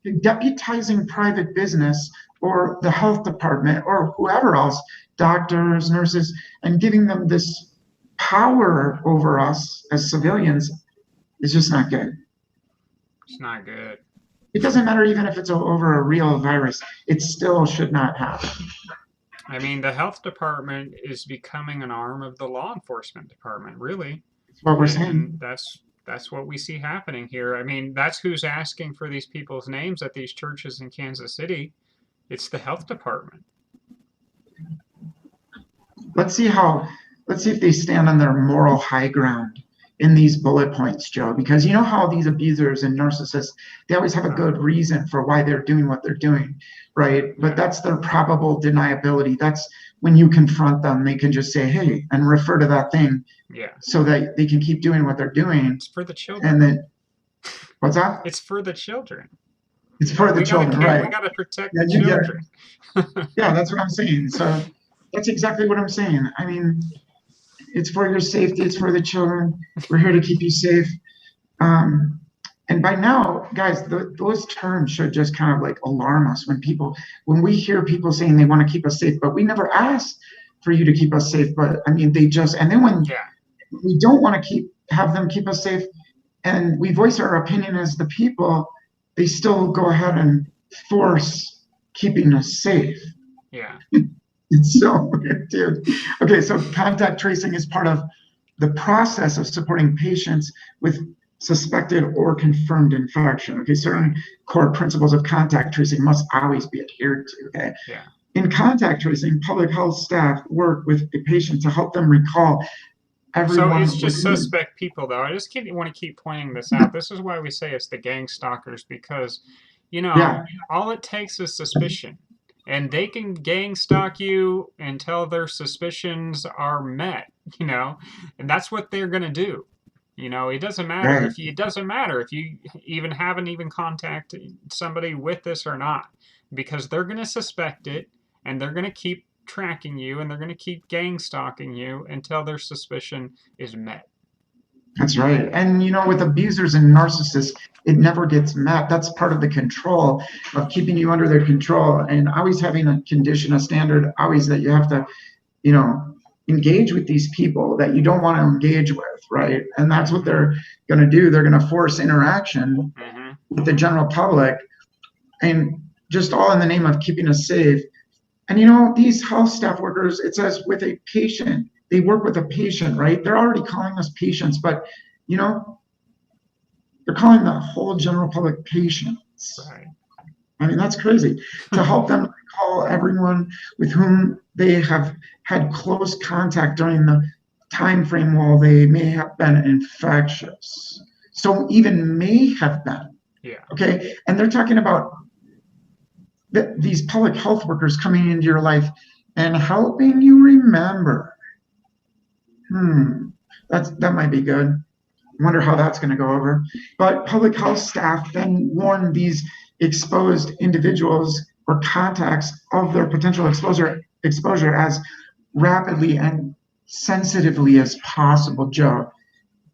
They're deputizing private business or the health department or whoever else, doctors, nurses, and giving them this power over us as civilians is just not good. It's not good. It doesn't matter even if it's over a real virus. It still should not happen. I mean, the health department is becoming an arm of the law enforcement department, really. That's what we're And saying. that's what we see happening here. I mean, that's who's asking for these people's names at these churches in Kansas City. It's the health department. Let's see if they stand on their moral high ground in these bullet points, Joe, because you know how these abusers and narcissists, they always have a good reason for why they're doing what they're doing, right? But that's their probable deniability. That's when you confront them, they can just say, hey, and refer to that thing. Yeah. So that they can keep doing what they're doing. It's for the children. And then, what's that? It's for the children. It's for the children, right? We got to protect the children. Yeah, that's what I'm saying. So that's exactly what I'm saying. I mean, it's for your safety. It's for the children. We're here to keep you safe. And by now, guys, those terms should just kind of like alarm us when we hear people saying they want to keep us safe, but we never asked for you to keep us safe. But I mean, and then when we don't want to have them keep us safe and we voice our opinion as the people, they still go ahead and force keeping us safe. Yeah. It's so weird, dude. Okay, so contact tracing is part of the process of supporting patients with suspected or confirmed infection. Okay, certain core principles of contact tracing must always be adhered to. Okay. Yeah. In contact tracing, public health staff work with a patient to help them recall everyone. So it's just suspect people, though. I just want to keep pointing this out. This is why we say it's the gang stalkers, because, all it takes is suspicion. And they can gang stalk you until their suspicions are met, and that's what they're going to do. It doesn't matter if you even haven't contacted somebody with this or not, because they're going to suspect it and they're going to keep tracking you and they're going to keep gang stalking you until their suspicion is met. That's right. And with abusers and narcissists, it never gets met. That's part of the control of keeping you under their control and always having a condition, a standard, always that you have to, engage with these people that you don't want to engage with, right? And that's what they're going to do. They're going to force interaction with the general public, and just all in the name of keeping us safe. And these health staff workers, it says with a patient, they work with a patient, right? They're already calling us patients, but you know, they're calling the whole general public patients. Right. I mean, that's crazy. To help them recall everyone with whom they have had close contact during the time frame while they may have been infectious. So even may have been. Yeah. Okay. And they're talking about these public health workers coming into your life and helping you remember. That might be good. Wonder how that's going to go over. But public health staff then warn these exposed individuals or contacts of their potential exposure as rapidly and sensitively as possible, Joe.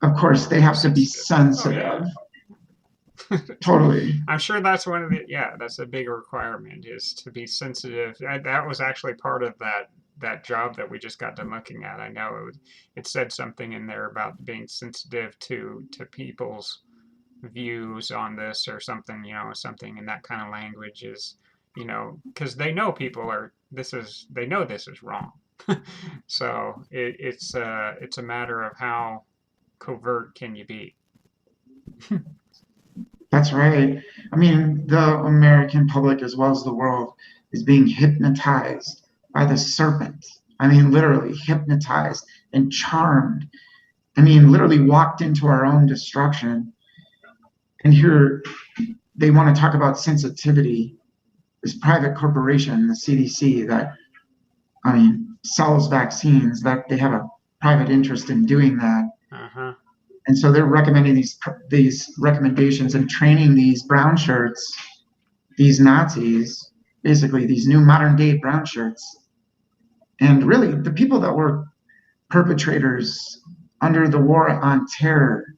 Of course, they have to be sensitive. Oh, yeah. Totally. I'm sure that's one of the, yeah, that's a big requirement, is to be sensitive. That was actually part of that job that we just got done looking at. I know it said something in there about being sensitive to people's views on this or something, something in that kind of language is, because they know people are, they know this is wrong. So it's a matter of how covert can you be. That's right. I mean, the American public, as well as the world, is being hypnotized by the serpent. I mean, literally hypnotized and charmed. I mean, literally walked into our own destruction. And here they want to talk about sensitivity. This private corporation, the CDC, that, I mean, sells vaccines, that they have a private interest in doing that. Uh-huh. And so they're recommending these recommendations and training these brown shirts, these Nazis, basically these new modern day brown shirts. And really, the people that were perpetrators under the war on terror,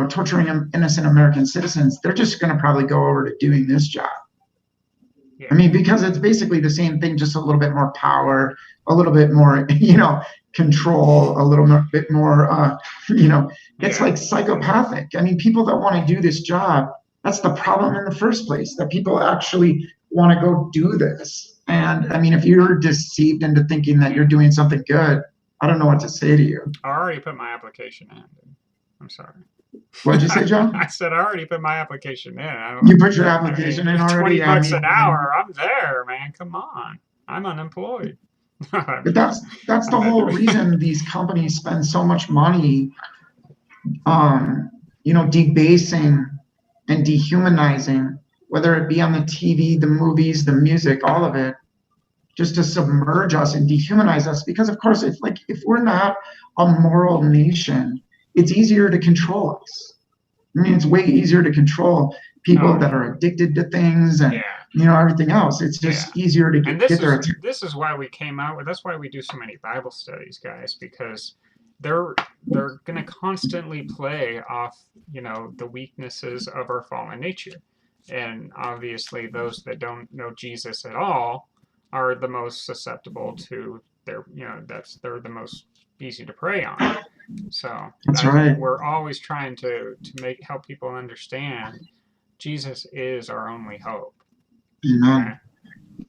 torturing innocent American citizens, they're just going to probably go over to doing this job. Yeah. I mean, because it's basically the same thing, just a little bit more power, a little bit more, control, a little bit more, it's like psychopathic. I mean, people that want to do this job, that's the problem in the first place, that people actually want to go do this. And I mean, if you're deceived into thinking that you're doing something good, I don't know what to say to you. I already put my application in. I'm sorry. What did you say, John? I said I already put my application in. You put your application in already? $20 an hour. I'm there, man. Come on. I'm unemployed. But that's the whole reason these companies spend so much money debasing and dehumanizing, whether it be on the TV, the movies, the music, all of it, just to submerge us and dehumanize us. Because of course, if we're not a moral nation, it's easier to control us. I mean, it's way easier to control people that are addicted to things and everything else. It's just easier to get their attention. This is why we came out with. That's why we do so many Bible studies, guys, because they're going to constantly play off, the weaknesses of our fallen nature, and obviously those that don't know Jesus at all are the most susceptible to their, they're the most easy to prey on. So that's right. We're always trying to help people understand Jesus is our only hope. Amen. Okay?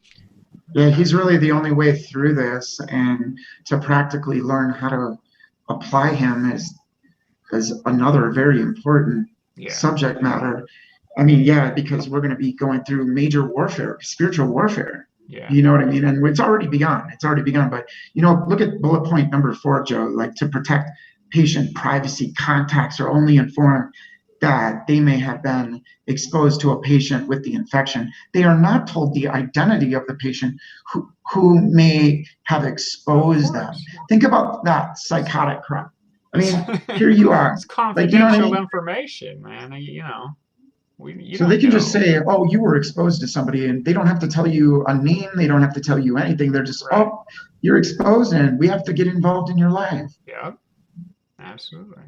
Yeah, he's really the only way through this, and to practically learn how to apply him is another very important subject matter. I mean, because we're going to be going through major warfare, spiritual warfare. Yeah. You know what I mean? And it's already begun. But, look at bullet point number 4, Joe, like to protect patient privacy, contacts are only informed that they may have been exposed to a patient with the infection. They are not told the identity of the patient who may have exposed them. Think about that psychotic crap. I mean, here you are. It's confidential information, man. So they can just say, oh, you were exposed to somebody, and they don't have to tell you a name. They don't have to tell you anything. They're just, oh, you're exposed, and we have to get involved in your life. Yeah, absolutely.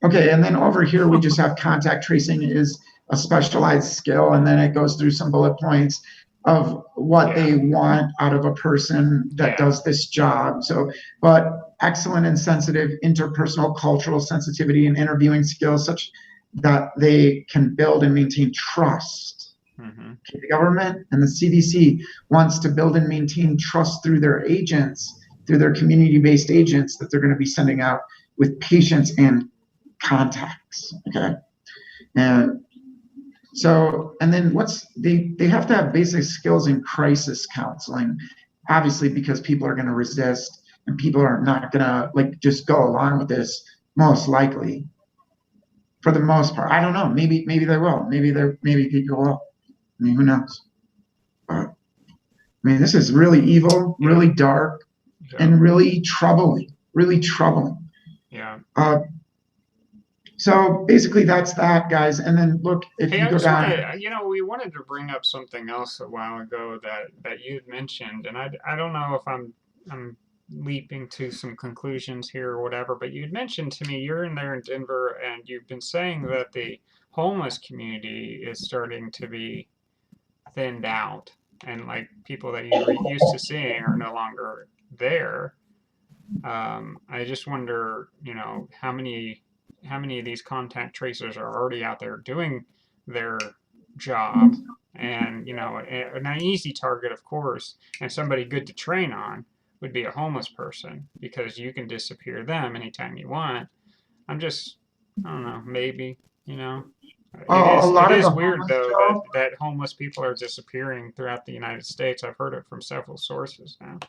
Okay, and then over here, we just have contact tracing is a specialized skill, and then it goes through some bullet points of what they want out of a person that does this job. So, but excellent and sensitive interpersonal cultural sensitivity and interviewing skills such that they can build and maintain trust. Mm-hmm. Okay, the government and the CDC wants to build and maintain trust through their agents, through their community-based agents that they're going to be sending out with patients and contacts. Okay, and so, and then they have to have basic skills in crisis counseling, obviously, because people are going to resist and people are not going to like just go along with this, most likely, for the most part. I don't know. Maybe they will. Maybe people will. I mean, who knows? But I mean, this is really evil, Yeah. really dark, Yeah. and really troubling. Really troubling. Yeah. So basically, that's that, guys. And then look, if Hey, you I go just want down, to, we wanted to bring up something else a while ago that you'd mentioned, and I don't know if I'm leaping to some conclusions here or whatever, but you'd mentioned to me you're in there in Denver, and you've been saying that the homeless community is starting to be thinned out, and like people that you were used to seeing are no longer there. I just wonder, how many of these contact tracers are already out there doing their job, and an easy target, of course, and somebody good to train on would be a homeless person because you can disappear them anytime you want. I don't know, maybe, you know. It a is it lot of is the weird homeless, though that Joe, homeless people are disappearing throughout the United States. I've heard it from several sources now.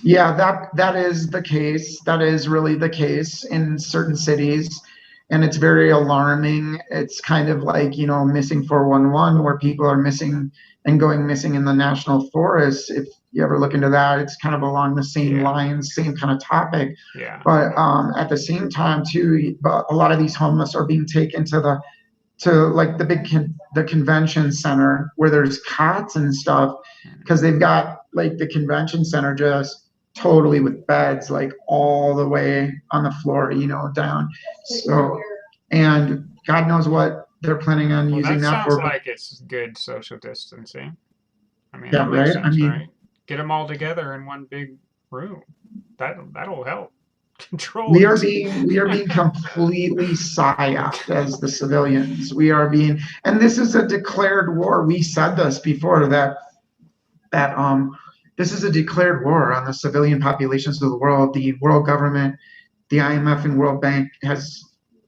yeah, that is the case. That is really the case in certain cities, and it's very alarming. It's kind of like, missing 411, where people are missing and going missing in the national forest. If you ever look into that, it's kind of along the same Yeah, lines, same kind of topic. yeah, But at the same time, too, but a lot of these homeless are being taken to like the convention center where there's cots and stuff, mm, because they've got like the convention center just totally with beds like all the way on the floor, down. So, and God knows what they're planning on well, using that that sounds for. But like it's good social distancing. I mean, yeah, that makes right. I sense, mean, right? Get them all together in one big room. That'll help control we are it. being we are being completely psyoped as the civilians. We are being, and this is a declared war. We said this before, that this is a declared war on the civilian populations of the world. The world government, the IMF and World Bank has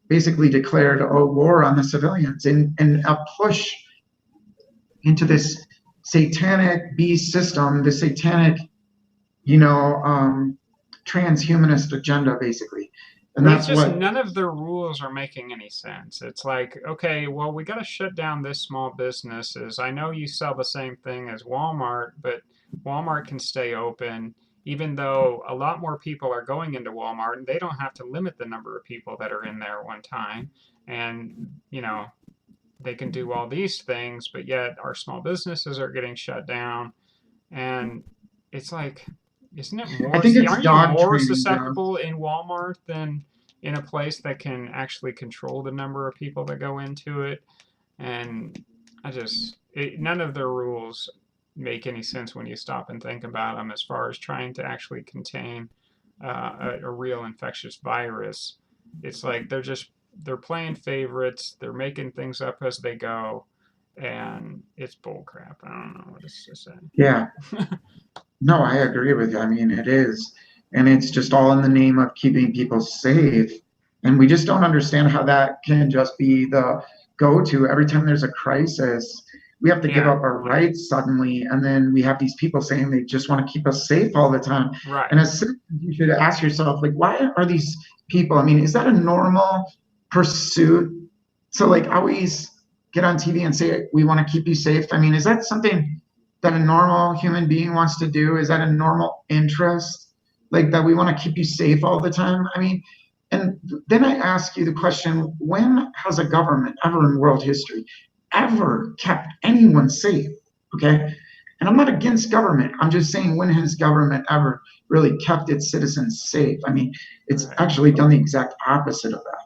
basically declared a war on the civilians and a push into this satanic beast system, the satanic, you know, um, transhumanist agenda, basically. And But it's that's just what, none of the rules are making any sense. It's like, okay, well, we got to shut down this small businesses. I know you sell the same thing as Walmart, but Walmart can stay open, even though a lot more people are going into Walmart, and they don't have to limit the number of people that are in there at one time. And, you know, they can do all these things, but yet our small businesses are getting shut down. And it's like, isn't it I more, think it's aren't you dog more training, John. susceptible in Walmart than in a place that can actually control the number of people that go into it? And none of their rules make any sense when you stop and think about them as far as trying to actually contain a real infectious virus. It's like they're playing favorites, they're making things up as they go, and it's bullcrap. I don't know what else to Yeah, say. no, I agree with you. I mean, it is. And it's just all in the name of keeping people safe. And we just don't understand how that can just be the go to every time there's a crisis. We have to give Yeah, up our rights suddenly. And then we have these people saying they just want to keep us safe all the time. And right. as citizens, you should ask yourself, like, why are these people? I mean, is that a normal pursuit? So, like, always get on TV and say, we want to keep you safe. I mean, is that something that a normal human being wants to do? Is that a normal interest? Like that we want to keep you safe all the time? I mean, and then I ask you the question, when has a government ever in world history ever kept anyone safe? Okay. And I'm not against government. I'm just saying, when has government ever really kept its citizens safe? I mean, it's Right. actually done the exact opposite of that.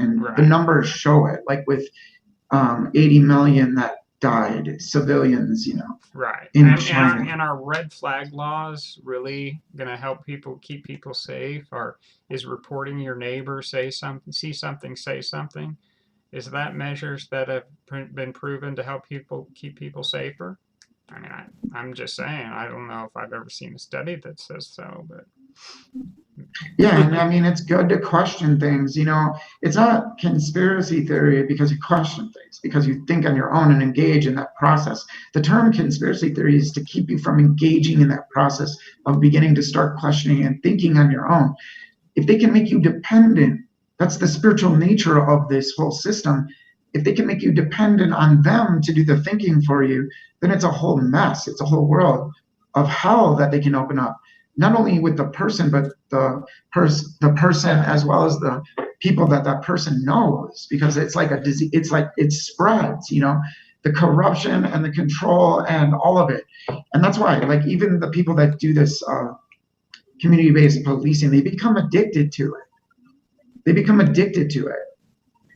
And the Right. numbers show it, like with 80 million that died, civilians, Right. in And China. and are red flag laws really going to help people keep people safe? Or is reporting your neighbor say something, see something, say something? is that measures that have been proven to help people keep people safer? I mean, I'm just saying, I don't know if I've ever seen a study that says so, but Yeah, and I mean, it's good to question things. It's not conspiracy theory because you question things, because you think on your own and engage in that process. The term conspiracy theory is to keep you from engaging in that process of beginning to start questioning and thinking on your own. If they can make you dependent, that's the spiritual nature of this whole system. If they can make you dependent on them to do the thinking for you, then it's a whole mess. It's a whole world of hell that they can open up, not only with the person, but the person as well as the people that person knows, because it's like a disease. It's like it spreads. The corruption and the control and all of it. And that's why, like, even the people that do this community-based policing, they become addicted to it. They become addicted to it.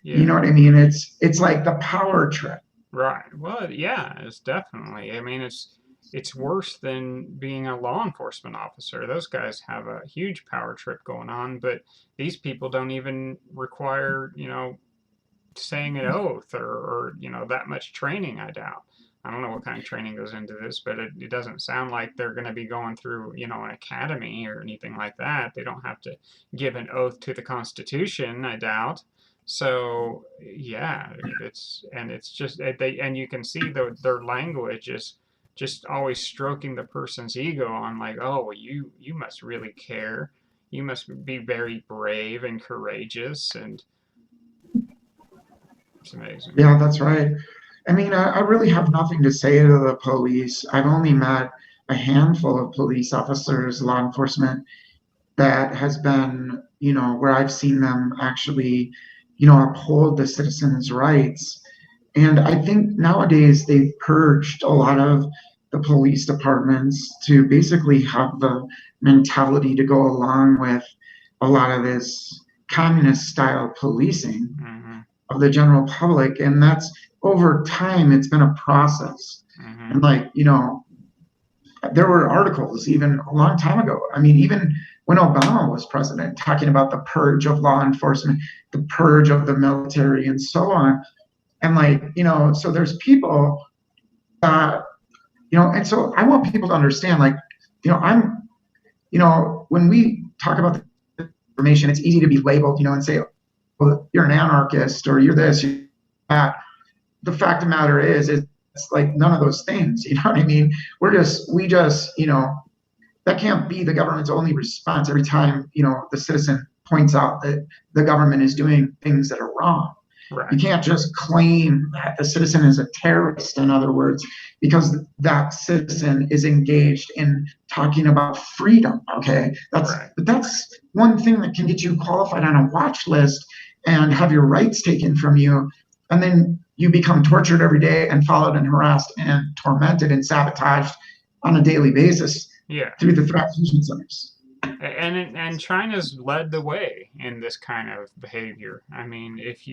You know yeah. what I mean? It's like the power trip. Right. Well, yeah, it's definitely. I mean, it's worse than being a law enforcement officer. Those guys have a huge power trip going on, but these people don't even require, saying an oath or that much training, I doubt. I don't know what kind of training goes into this, but it doesn't sound like they're going to be going through, an academy or anything like that. They don't have to give an oath to the Constitution, I doubt. So yeah, it's just and you can see their language is just always stroking the person's ego on like, oh, well, you must really care. You must be very brave and courageous, and it's amazing. Yeah, that's right. I mean, I really have nothing to say to the police. I've only met a handful of police officers, law enforcement, that has been, where I've seen them actually, uphold the citizens' rights. And I think nowadays they've purged a lot of the police departments to basically have the mentality to go along with a lot of this communist style policing Hmm. of the general public. And that's over time, it's been a process. Hmm. And like, there were articles even a long time ago. I mean, even when Obama was president, talking about the purge of law enforcement, the purge of the military, and so on. And like, so there's people that, and so I want people to understand, like, when we talk about the information, it's easy to be labeled, and say, well, you're an anarchist or you're this, you're that. The fact of the matter is it's like none of those things. You know what I mean? We just, that can't be the government's only response every time, the citizen points out that the government is doing things that are wrong. You Right. can't just claim that the citizen is a terrorist, in other words, because that citizen is engaged in talking about freedom. Okay, Right. that's one thing that can get you qualified on a watch list and have your rights taken from you, and then you become tortured every day and followed and harassed and tormented and sabotaged on a daily basis Yeah. through the threat fusion centers. And China's led the way in this kind of behavior. I mean, if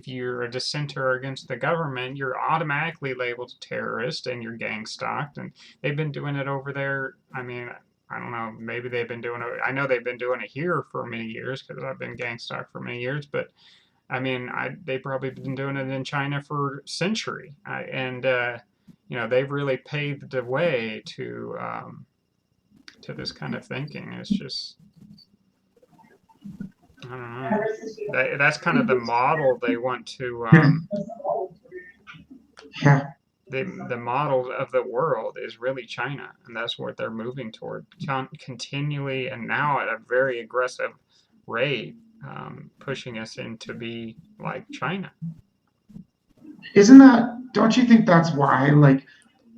you're a dissenter against the government, you're automatically labeled a terrorist and you're gang stalked. And they've been doing it over there. I mean, I don't know. Maybe they've been doing it. I know they've been doing it here for many years because I've been gang stalked for many years. But I mean, they've probably been doing it in China for a century. And they've really paved the way to this kind of thinking. It's just, I don't know. That's kind of the model they want to. Yeah, yeah. The model of the world is really China, and that's what they're moving toward continually, and now at a very aggressive rate, pushing us in to be like China. Isn't that? Don't you think that's why? Like,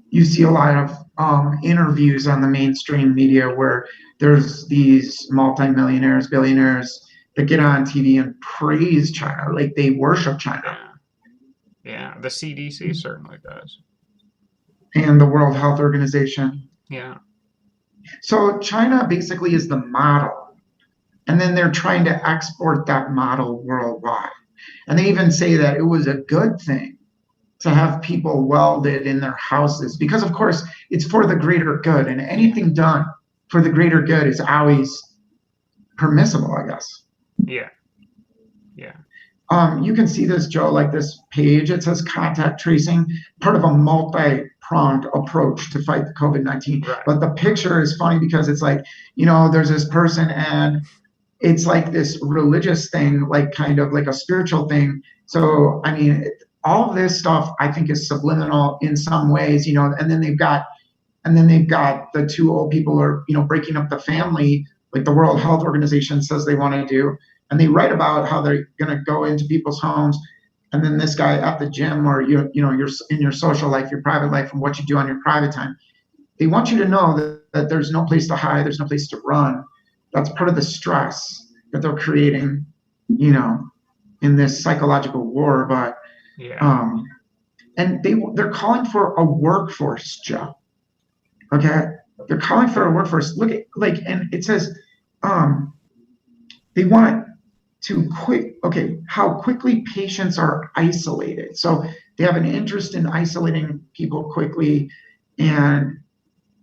you see a lot of interviews on the mainstream media where there's these multimillionaires, billionaires that get on TV and praise China, like they worship China Yeah, yeah. The CDC certainly does. and the World Health Organization. Yeah, So China basically is the model, and then they're trying to export that model worldwide. And they even say that it was a good thing to have people welded in their houses because, of course, it's for the greater good, and yeah, anything done for the greater good is always permissible, I guess. yeah, yeah. You can see this, Joe, like this page. It says contact tracing, part of a multi-pronged approach to fight the COVID-19. Right. But the picture is funny because it's like, there's this person and it's like this religious thing, like kind of like a spiritual thing. So, I mean, all of this stuff I think is subliminal in some ways, and then they've got the two old people are, breaking up the family, like the World Health Organization says they want to do. And they write about how they're going to go into people's homes. And then this guy at the gym or you're in your social life, your private life, and what you do on your private time. They want you to know that there's no place to hide, there's no place to run. That's part of the stress that they're creating, in this psychological war. But Yeah. and they're calling for a workforce, Joe. Okay, they're calling for a workforce. Look at and it says, they want to how quickly patients are isolated. So they have an interest in isolating people quickly and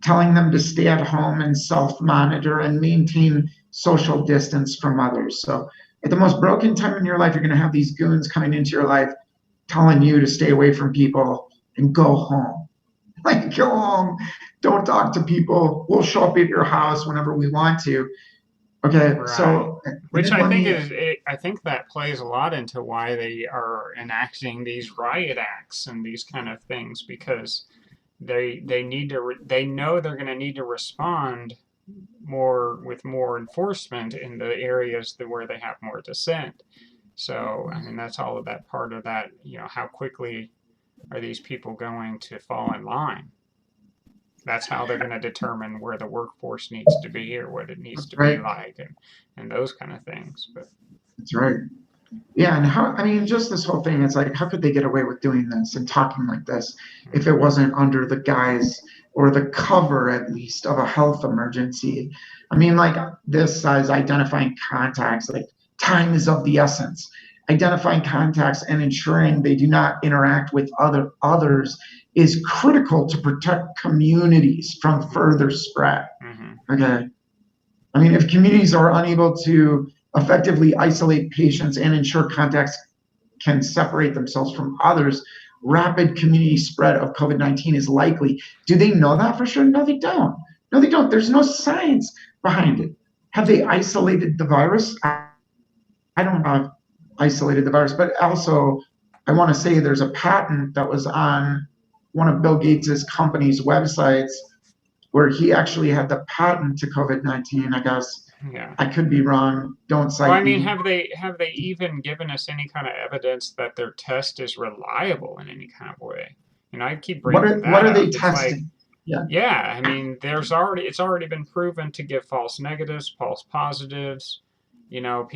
telling them to stay at home and self-monitor and maintain social distance from others. So at the most broken time in your life, you're going to have these goons coming into your life telling you to stay away from people and go home. Like, go home, don't talk to people. We'll show up at your house whenever we want to. Okay, Right. so Which I think I think that plays a lot into why they are enacting these riot acts and these kind of things, because they need to they know they're going to need to respond more with more enforcement in the areas where they have more dissent. So I mean that's all of that part of that. How quickly are these people going to fall in line? That's how they're going to determine where the workforce needs to be or what it needs to be right, like, and those kind of things. But that's right. Yeah, and I mean, just this whole thing, it's like, how could they get away with doing this and talking like this if it wasn't under the guise or the cover, at least, of a health emergency? I mean, like this says identifying contacts, like time is of the essence. Identifying contacts and ensuring they do not interact with others is critical to protect communities from further spread. mm-hmm. Okay. I mean, if communities are unable to effectively isolate patients and ensure contacts can separate themselves from others, rapid community spread of COVID-19 is likely. Do they know that for sure? No, they don't. No, they don't. There's no science behind it. Have they isolated the virus? I don't know if isolated the virus, but also I want to say there's a patent that was on one of Bill Gates's company's websites where he actually had the patent to COVID-19, I guess. Yeah. I could be wrong. Don't Well, I cite mean, me. have they even given us any kind of evidence that their test is reliable in any kind of way? I keep What bringing are what that are they up. It's like, testing? Yeah. yeah, I mean, it's already been proven to give false negatives, false positives. Yep.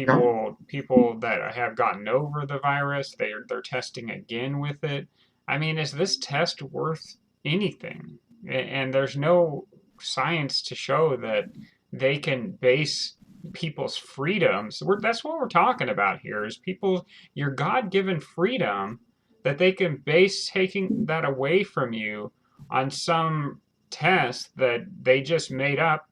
People that have gotten over the virus, they're testing again with it. I mean, is this test worth anything? And there's no science to show that they can base people's freedoms. That's what we're talking about here is your God-given freedom that they can base taking that away from you on some test that they just made up,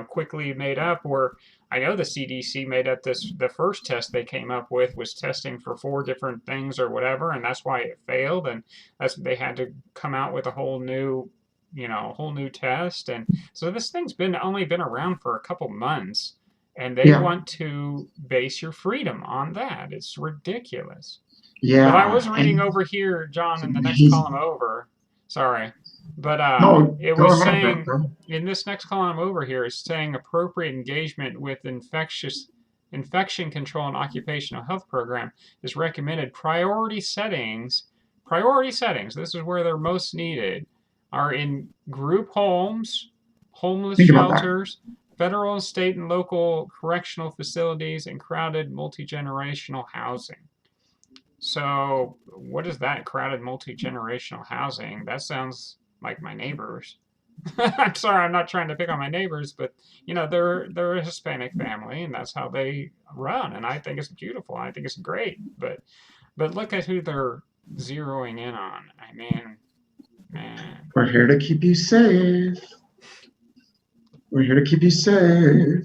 quickly made up. Or I know the CDC made up the first test they came up with was testing for 4 different things or whatever, and that's why it failed, and they had to come out with a whole new test. And so this thing's only been around for a couple months, and they Yeah. want to base your freedom on that. It's ridiculous. But I Yeah. was reading And over here, it's John, in the next column amazing. over. Sorry, but No, it go was ahead, bro. saying in this next column over here is saying appropriate engagement with infection control and occupational health program is recommended. Priority settings. This is where they're most needed. Are in group homes, homeless Think about that. shelters, federal and state and local correctional facilities, and crowded multi-generational housing. So, what is that crowded multi-generational housing? That sounds like my neighbors. I'm sorry, I'm not trying to pick on my neighbors, but they're a Hispanic family, and that's how they run. And I think it's beautiful. I think it's great. But look at who they're zeroing in on. I mean, man, We're here to keep you safe. We're here to keep you safe.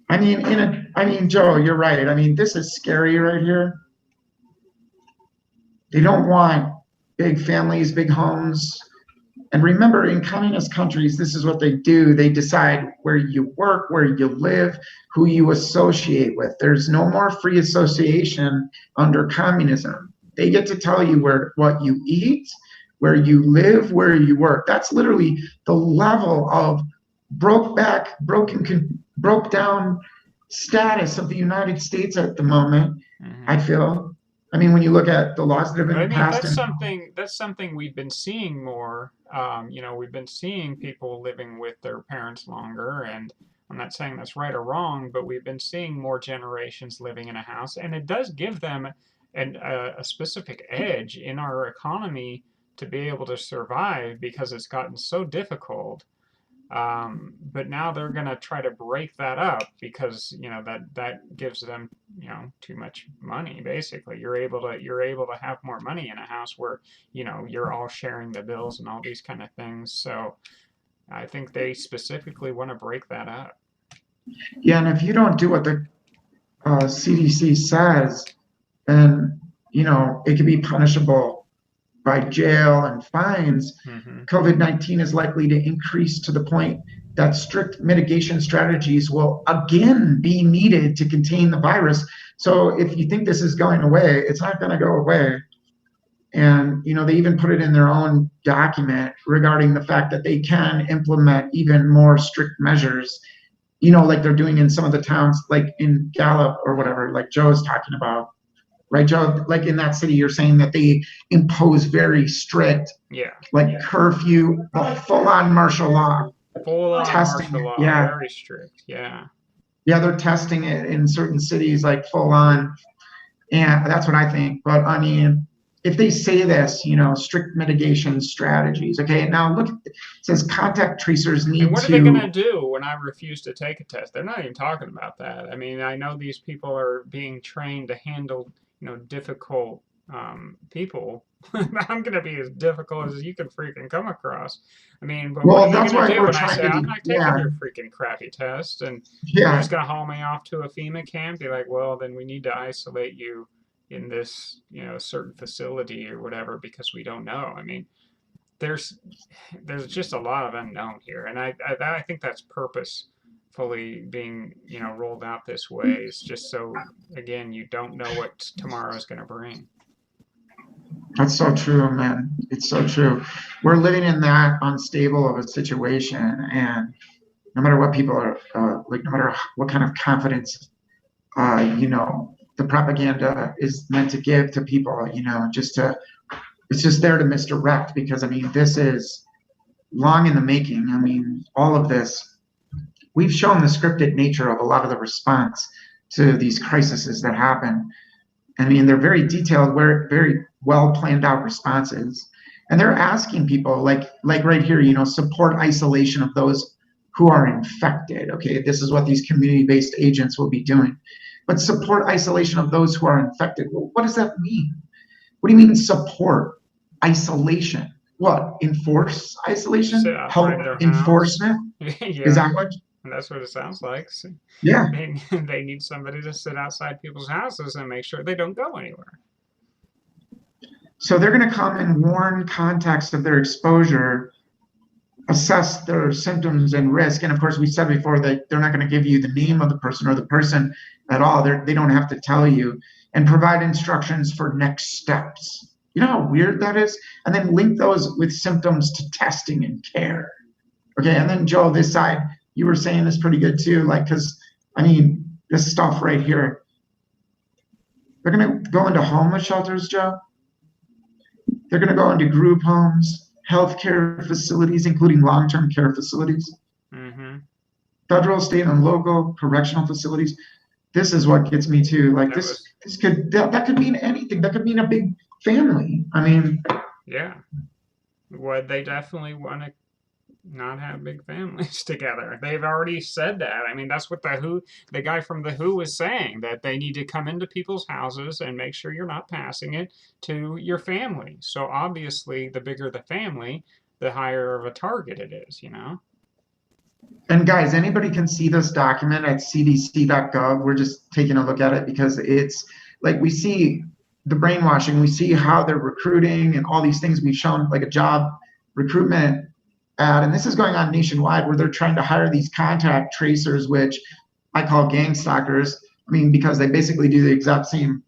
I mean, Joe, you're right. I mean, this is scary right here. They don't want big families, big homes. And remember, in communist countries, this is what they do. They decide where you work, where you live, who you associate with. There's no more free association under communism. They get to tell you where what you eat, where you live, where you work. That's literally the level of broke down status of the United States at the moment. I Hmm. feel. I mean, when you look at the laws that have I been mean, passed, and that's something we've been seeing more. We've been seeing people living with their parents longer, and I'm not saying that's right or wrong, but we've been seeing more generations living in a house, and it does give them a specific edge in our economy to be able to survive because it's gotten so difficult. But now they're going to try to break that up because that gives them too much money. Basically, you're able to have more money in a house where you're all sharing the bills and all these kind of things. So I think they specifically want to break that up. yeah, and if you don't do what the CDC says, then it can be punishable by jail and fines. Hmm. COVID-19 is likely to increase to the point that strict mitigation strategies will again be needed to contain the virus. So if you think this is going away, it's not going to go away. And they even put it in their own document regarding the fact that they can implement even more strict measures, like they're doing in some of the towns, like in Gallup or whatever, like Joe is talking about, right, Joe? Like in that city, you're saying that they impose very strict, Yeah, like curfew, full on martial law, full on testing martial it. law, Yeah. very strict. Yeah. Yeah, they're testing it in certain cities, like full on. And that's what I think. But I mean, if they say this, strict mitigation strategies. Okay, now look, it says contact tracers And need what are they going to to. do when I refuse to take a test? They're not even talking about that. I mean, I know these people are being trained to handle, difficult people. I'm going to be as difficult as you can freaking come across. I mean, but what are Well, they that's going to why do we're when I trying say, to I'm do. not taking Yeah, your freaking crappy test? And they're yeah. just going to haul me off to a FEMA camp, be like, well, then we need to isolate you in this, certain facility or whatever because we don't know. I mean, there's there's just a lot of unknown here, and I think that's purposefully being rolled out this way. It's just so again you don't know what tomorrow is going to bring. That's so true, man. It's so true. We're living in that unstable of a situation, and no matter what people are like, no matter what kind of confidence, the propaganda is meant to give to people, it's just there to misdirect. Because I mean, this is long in the making. I mean, all of this, we've shown the scripted nature of a lot of the response to these crises that happen. I mean, they're very detailed, very well planned out responses, and they're asking people like right here, support isolation of those who are infected. Okay, this is what these community-based agents will be doing, but support isolation of those who are infected. Well, what does that mean? What do you mean support isolation? What, enforce Sit isolation? outside Help their house. enforcement? Is Yeah, that what? that's what it sounds like. So Yeah. they need somebody to sit outside people's houses and make sure they don't go anywhere. So they're going to come and warn contacts of their exposure, assess their symptoms and risk. And of course, we said before that they're not going to give you the name of the person or the person at all. They don't have to tell you, and provide instructions for next steps. You know how weird that is? And then link those with symptoms to testing and care. Okay. And then, Joe, this side, you were saying is pretty good too. Like, because I mean, this stuff right here, they're going to go into homeless shelters, Joe. They're going to go into group homes, healthcare facilities, including long term care facilities, Hmm. federal, state, and local correctional facilities. This is what gets me too. Like That this, was that could mean anything. That could mean a big family. I mean, yeah. What they definitely want to not have big families together. They've already said that. I mean, that's what the guy from the Who was saying, that they need to come into people's houses and make sure you're not passing it to your family. So obviously, the bigger the family, the higher of a target it is. And guys, anybody can see this document at cdc.gov. We're just taking a look at it because it's like we see the brainwashing, we see how they're recruiting and all these things. We've shown like a job recruitment ad, and this is going on nationwide where they're trying to hire these contact tracers, which I call gang stalkers. I mean, because they basically do the exact same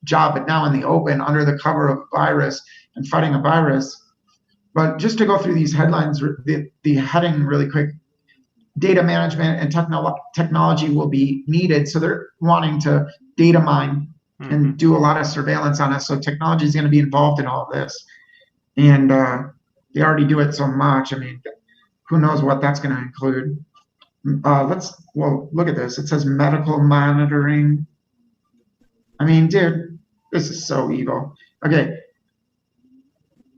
job, but now in the open under the cover of a virus and fighting a virus. But just to go through these headlines, the heading really quick: data management and technology will be needed. So they're wanting to data mine and do a lot of surveillance on us. So technology is going to be involved in all this. And they already do it so much. I mean, who knows what that's going to include. Well, look at this. It says medical monitoring. I mean, dude, this is so evil. Okay.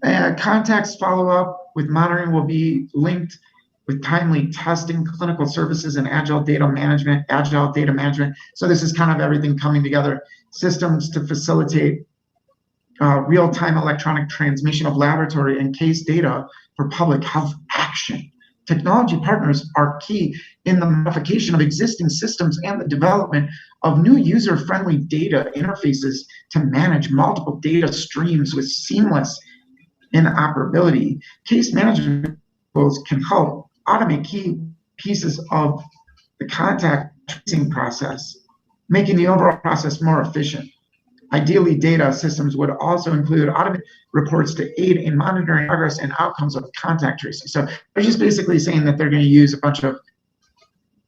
Contacts follow-up with monitoring will be linked with timely testing, clinical services, and agile data management. So this is kind of everything coming together. Systems to facilitate real-time electronic transmission of laboratory and case data for public health action. Technology partners are key in the modification of existing systems and the development of new user-friendly data interfaces to manage multiple data streams with seamless interoperability. Case management tools can help automate key pieces of the contact tracing process, making the overall process more efficient. Ideally, data systems would also include automated reports to aid in monitoring progress and outcomes of contact tracing. So they're just basically saying that they're going to use a bunch of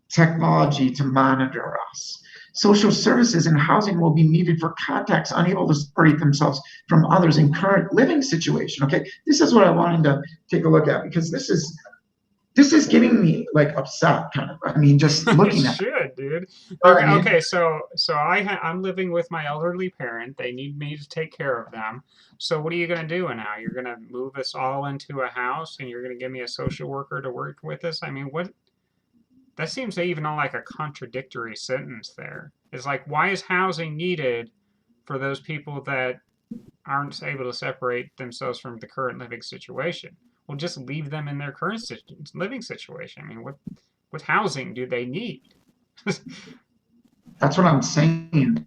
technology to monitor us. Social services and housing will be needed for contacts unable to separate themselves from others in current living situation. Okay, this is what I wanted to take a look at, because this is getting me like upset, kind of. I mean, just looking at it. Should, dude. I mean, Okay, so I'm living with my elderly parent. They need me to take care of them. So what are you gonna do now? You're gonna move us all into a house, and you're gonna give me a social worker to work with us? I mean, what? That seems even like a contradictory sentence there. It's like, why is housing needed for those people that aren't able to separate themselves from the current living situation? Well, just leave them in their current living situation. I mean, what housing do they need? that's what I'm saying.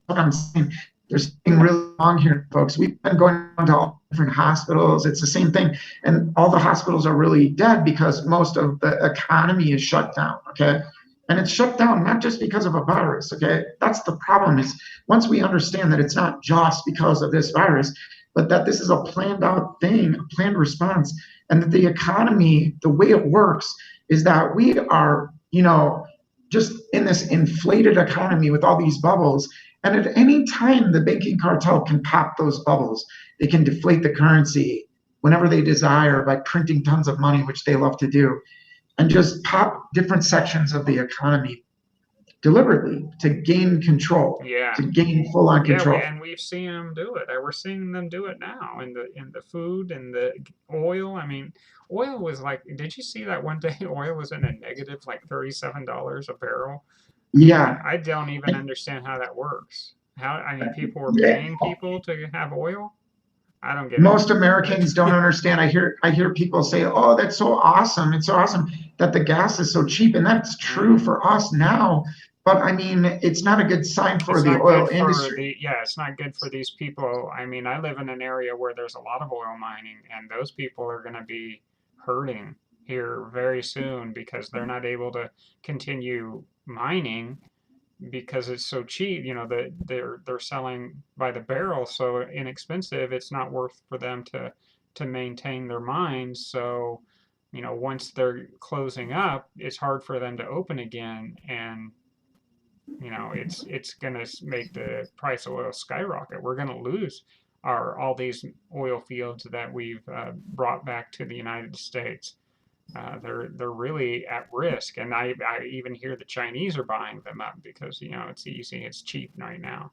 There's something really wrong here, folks. We've been going to all different hospitals. It's the same thing. And all the hospitals are really dead because most of the economy is shut down. Okay. And it's shut down not just because of a virus. Okay. That's the problem, is once we understand that it's not just because of this virus, but that this is a planned out thing, a planned response, and that the economy, the way it works is that we are, just in this inflated economy with all these bubbles. And at any time, the banking cartel can pop those bubbles. They can deflate the currency whenever they desire by printing tons of money, which they love to do, and just pop different sections of the economy deliberately to gain control, Yeah. to gain full-on control. And we've seen them do it. We're seeing them do it now in the food and the oil. I mean, oil was like, did you see that one day oil was in a negative like $37 a barrel? Yeah. I don't even understand how that works. I mean, people were Yeah. paying people to have oil. I don't get Most it. Americans don't understand. I hear people say, "Oh, that's so awesome! It's so awesome that the gas is so cheap," and that's true for us now. But I mean, it's not a good sign for It's the not oil good for industry. it's not good for these people. I mean, I live in an area where there's a lot of oil mining, and those people are going to be hurting here very soon because they're not able to continue mining because it's so cheap. They're selling by the barrel, so inexpensive. It's not worth for them to maintain their mines. So, once they're closing up, it's hard for them to open again, and it's gonna make the price of oil skyrocket. We're gonna lose our all these oil fields that we've brought back to the United States. They're really at risk, and I even hear the Chinese are buying them up because it's easy, it's cheap right now.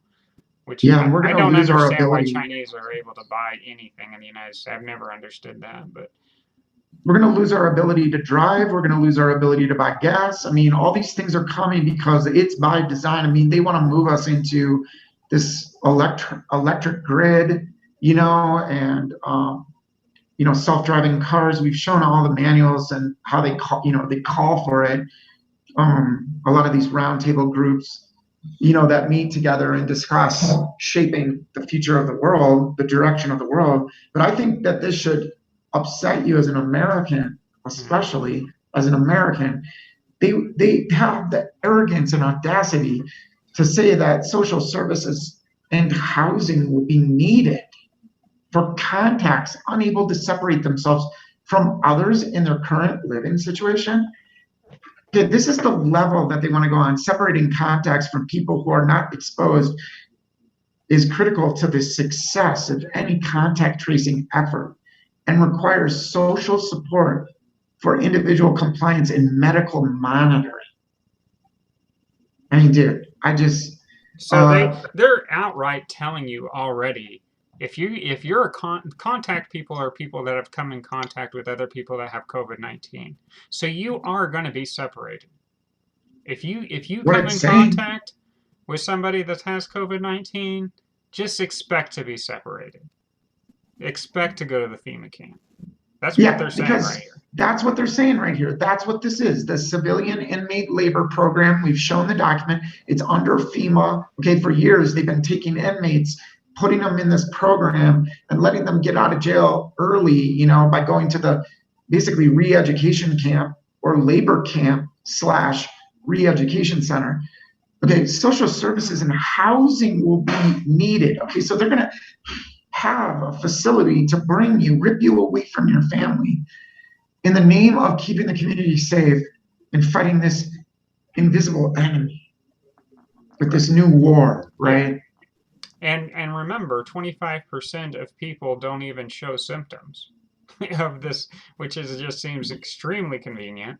Which Yeah, and we're I going to don't lose our understand why ability. Chinese are able to buy anything in the United States. I've never understood that, but We're going to lose our ability to drive. We're going to lose our ability to buy gas. I mean, all these things are coming because it's by design. I mean, they want to move us into this electric grid, and self-driving cars. We've shown all the manuals and how they call for it. A lot of these roundtable groups, that meet together and discuss shaping the future of the world, the direction of the world. But I think that this should upset you as an American, especially as an American. They have the arrogance and audacity to say that social services and housing will be needed for contacts unable to separate themselves from others in their current living situation. This is the level that they want to go on. Separating contacts from people who are not exposed is critical to the success of any contact tracing effort and requires social support for individual compliance and medical monitoring. I mean, dude, So they're outright telling you already, if you're contact people are people that have come in contact with other people that have COVID-19, so you are going to be separated. If you come in contact with somebody that has COVID-19, just expect to be separated. Expect to go to the FEMA camp. That's what they're saying right here. That's what they're saying right here. That's what this is. The civilian inmate labor program. We've shown the document. It's under FEMA. Okay, for years they've been taking inmates, putting them in this program and letting them get out of jail early, by going to the basically re-education camp or labor camp / re-education center. Okay, social services and housing will be needed. Okay, so they're going to have a facility to rip you away from your family in the name of keeping the community safe and fighting this invisible enemy with this new war, right? And remember, 25% of people don't even show symptoms of this, which just seems extremely convenient.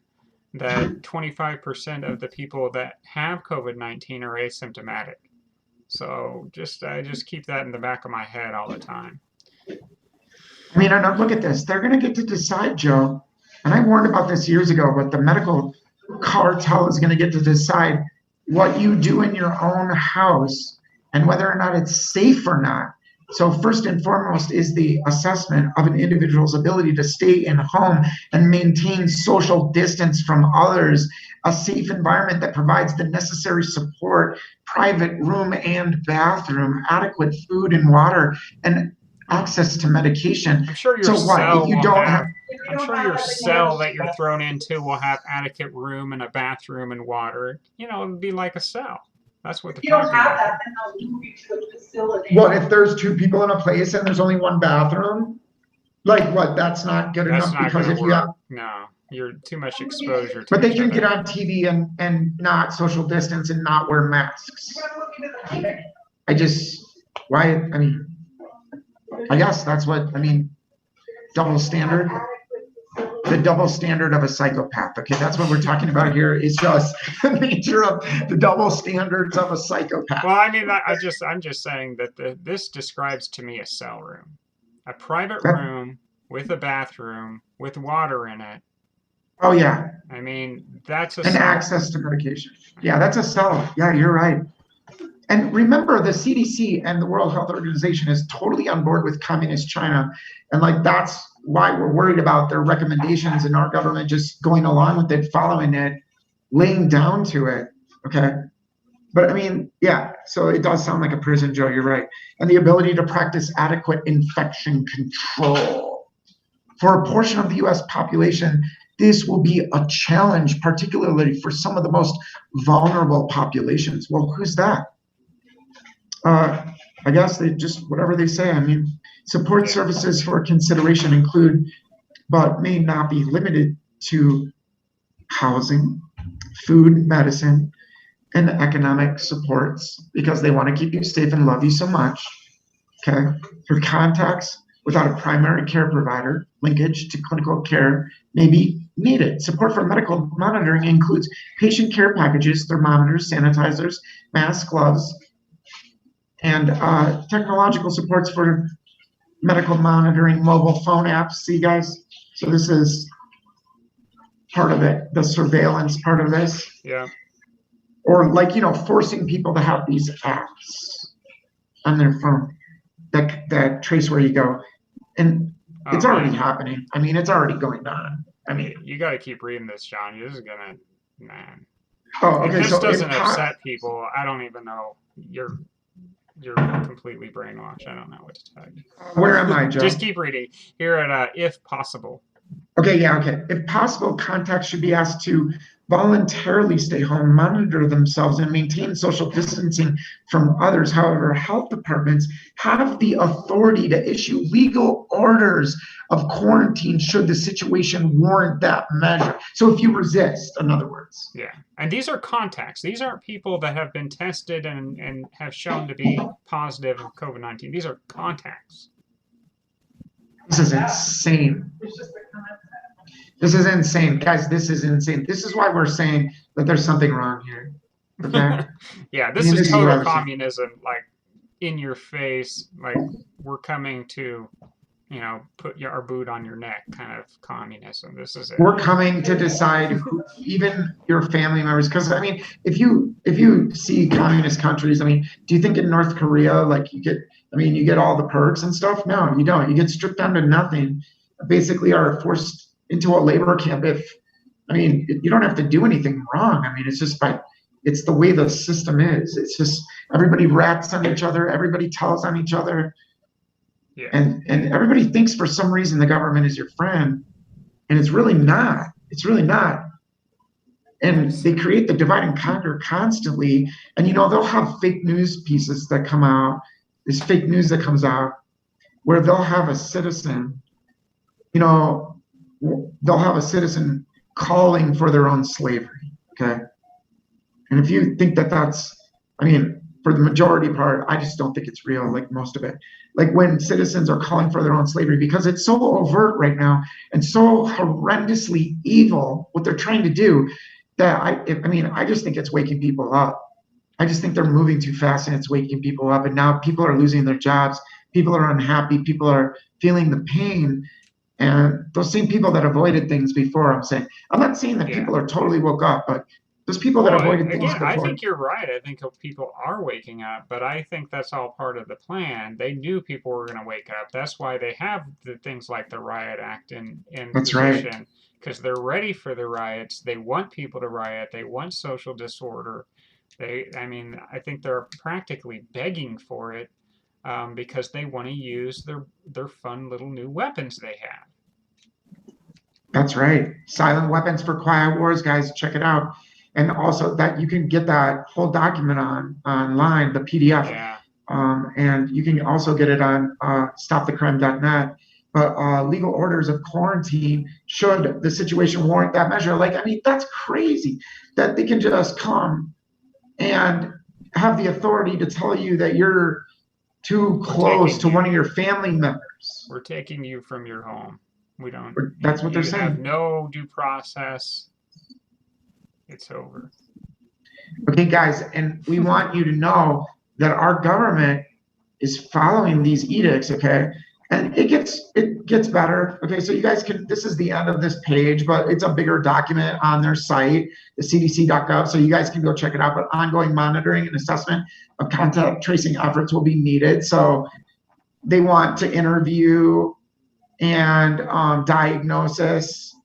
That 25% of the people that have COVID-19 are asymptomatic. So I just keep that in the back of my head all the time. I mean, look at this. They're going to get to decide, Joe. And I warned about this years ago, but the medical cartel is going to get to decide what you do in your own house and whether or not it's safe or not. So first and foremost is the assessment of an individual's ability to stay in home and maintain social distance from others, a safe environment that provides the necessary support, private room and bathroom, adequate food and water, and access to medication. I'm sure your cell that you're thrown into will have adequate room and a bathroom and water. It'd be like a cell. That's what they're talking about. That, then they'll move you to a facility. What if there's 2 people in a place and there's only 1 bathroom? Like what? That's not good enough because if you have you're too much exposure. But they can get on TV and not social distance and not wear masks. I guess that's what double standard. The double standard of a psychopath. Okay, that's what we're talking about here. It's just the nature of the double standards of a psychopath. Well, I'm just saying that this describes to me a cell room, a private room with a bathroom with water in it. Oh yeah. That's and access to medication. Yeah, that's a cell. Yeah, you're right. And remember, the CDC and the World Health Organization is totally on board with communist China, and that's why we're worried about their recommendations and our government just going along with it, following it, laying down to it. Okay. But so it does sound like a prison, Joe, you're right. And the ability to practice adequate infection control. For a portion of the US population, this will be a challenge, particularly for some of the most vulnerable populations. Well, who's that? I guess they just, whatever they say. Support services for consideration include, but may not be limited to, housing, food, medicine, and economic supports because they want to keep you safe and love you so much. Okay. Your contacts without a primary care provider, linkage to clinical care may be needed. Support for medical monitoring includes patient care packages, thermometers, sanitizers, masks, gloves, and technological supports for medical monitoring, mobile phone apps. See, guys? So this is part of it, the surveillance part of this. Yeah. Or forcing people to have these apps on their phone that trace where you go. And Oh It's already man, happening. I mean, it's already going on. I mean, you got to keep reading this, John. This is gonna, man. oh, If okay. this So doesn't upset people, I don't even know. You're completely brainwashed. I don't know what to tell where am you. I, Just Joe? keep reading. Here at if possible. Okay, yeah, okay. If possible, contacts should be asked to voluntarily stay home, monitor themselves, and maintain social distancing from others. However, health departments have the authority to issue legal orders of quarantine should the situation warrant that measure. So if you resist, in other words. Yeah. And these are contacts. These aren't people that have been tested and have shown to be positive of COVID-19. These are contacts. This is insane. This is insane. Guys, this is insane. This is why we're saying that there's something wrong here. Okay? I Yeah, this mean, is this is what total I was saying. communism, like in your face, like we're coming to, put our boot on your neck kind of communism. This is it. We're coming to decide who, even your family members, because I mean, if you see communist countries, I mean, do you think in North Korea, like you get all the perks and stuff? No, you don't. You get stripped down to nothing. Basically, are forced into a labor camp. If I mean, you don't have to do anything wrong. I mean, it's the way the system is. It's just everybody rats on each other. Everybody tells on each other, Yeah. and everybody thinks for some reason the government is your friend. And it's really not. It's really not. And they create the divide and conquer constantly. And they'll have fake news pieces that come out. This fake news that comes out where they'll have a citizen, you know, they'll have a citizen calling for their own slavery. Okay. And if you think that I mean, for the majority part, I just don't think it's real, like most of it. Like when citizens are calling for their own slavery, because it's so overt right now and so horrendously evil what they're trying to do that I just think it's waking people up. I just think they're moving too fast and it's waking people up. And now people are losing their jobs. People are unhappy. People are feeling the pain. And those same people that avoided things before, I'm not saying that Yeah. people are totally woke up, but those people that Well, avoided things again, I before. think you're right. I think people are waking up, but I think that's all part of the plan. They knew people were going to wake up. That's why they have the things like the Riot Act in That's right. position, because they're ready for the riots. They want people to riot. They want social disorder. I mean, I think they're practically begging for it because they want to use their fun little new weapons they have. That's right. Silent Weapons for Quiet Wars, guys. Check it out. And also that you can get that whole document online, the PDF. Yeah. And you can also get it on stopthecrime.net. But legal orders of quarantine should the situation warrant that measure. Like, I mean, that's crazy that they can just come and have the authority to tell you that you're too close to one of your family members. We're taking you from your home. We don't. That's what they're You have saying. no due process. It's over. Okay, guys, and we want you to know that our government is following these edicts, okay? And it gets better. Okay, so you guys this is the end of this page, but it's a bigger document on their site, the cdc.gov, so you guys can go check it out. But ongoing monitoring and assessment of contact tracing efforts will be needed. So they want to interview and diagnosis.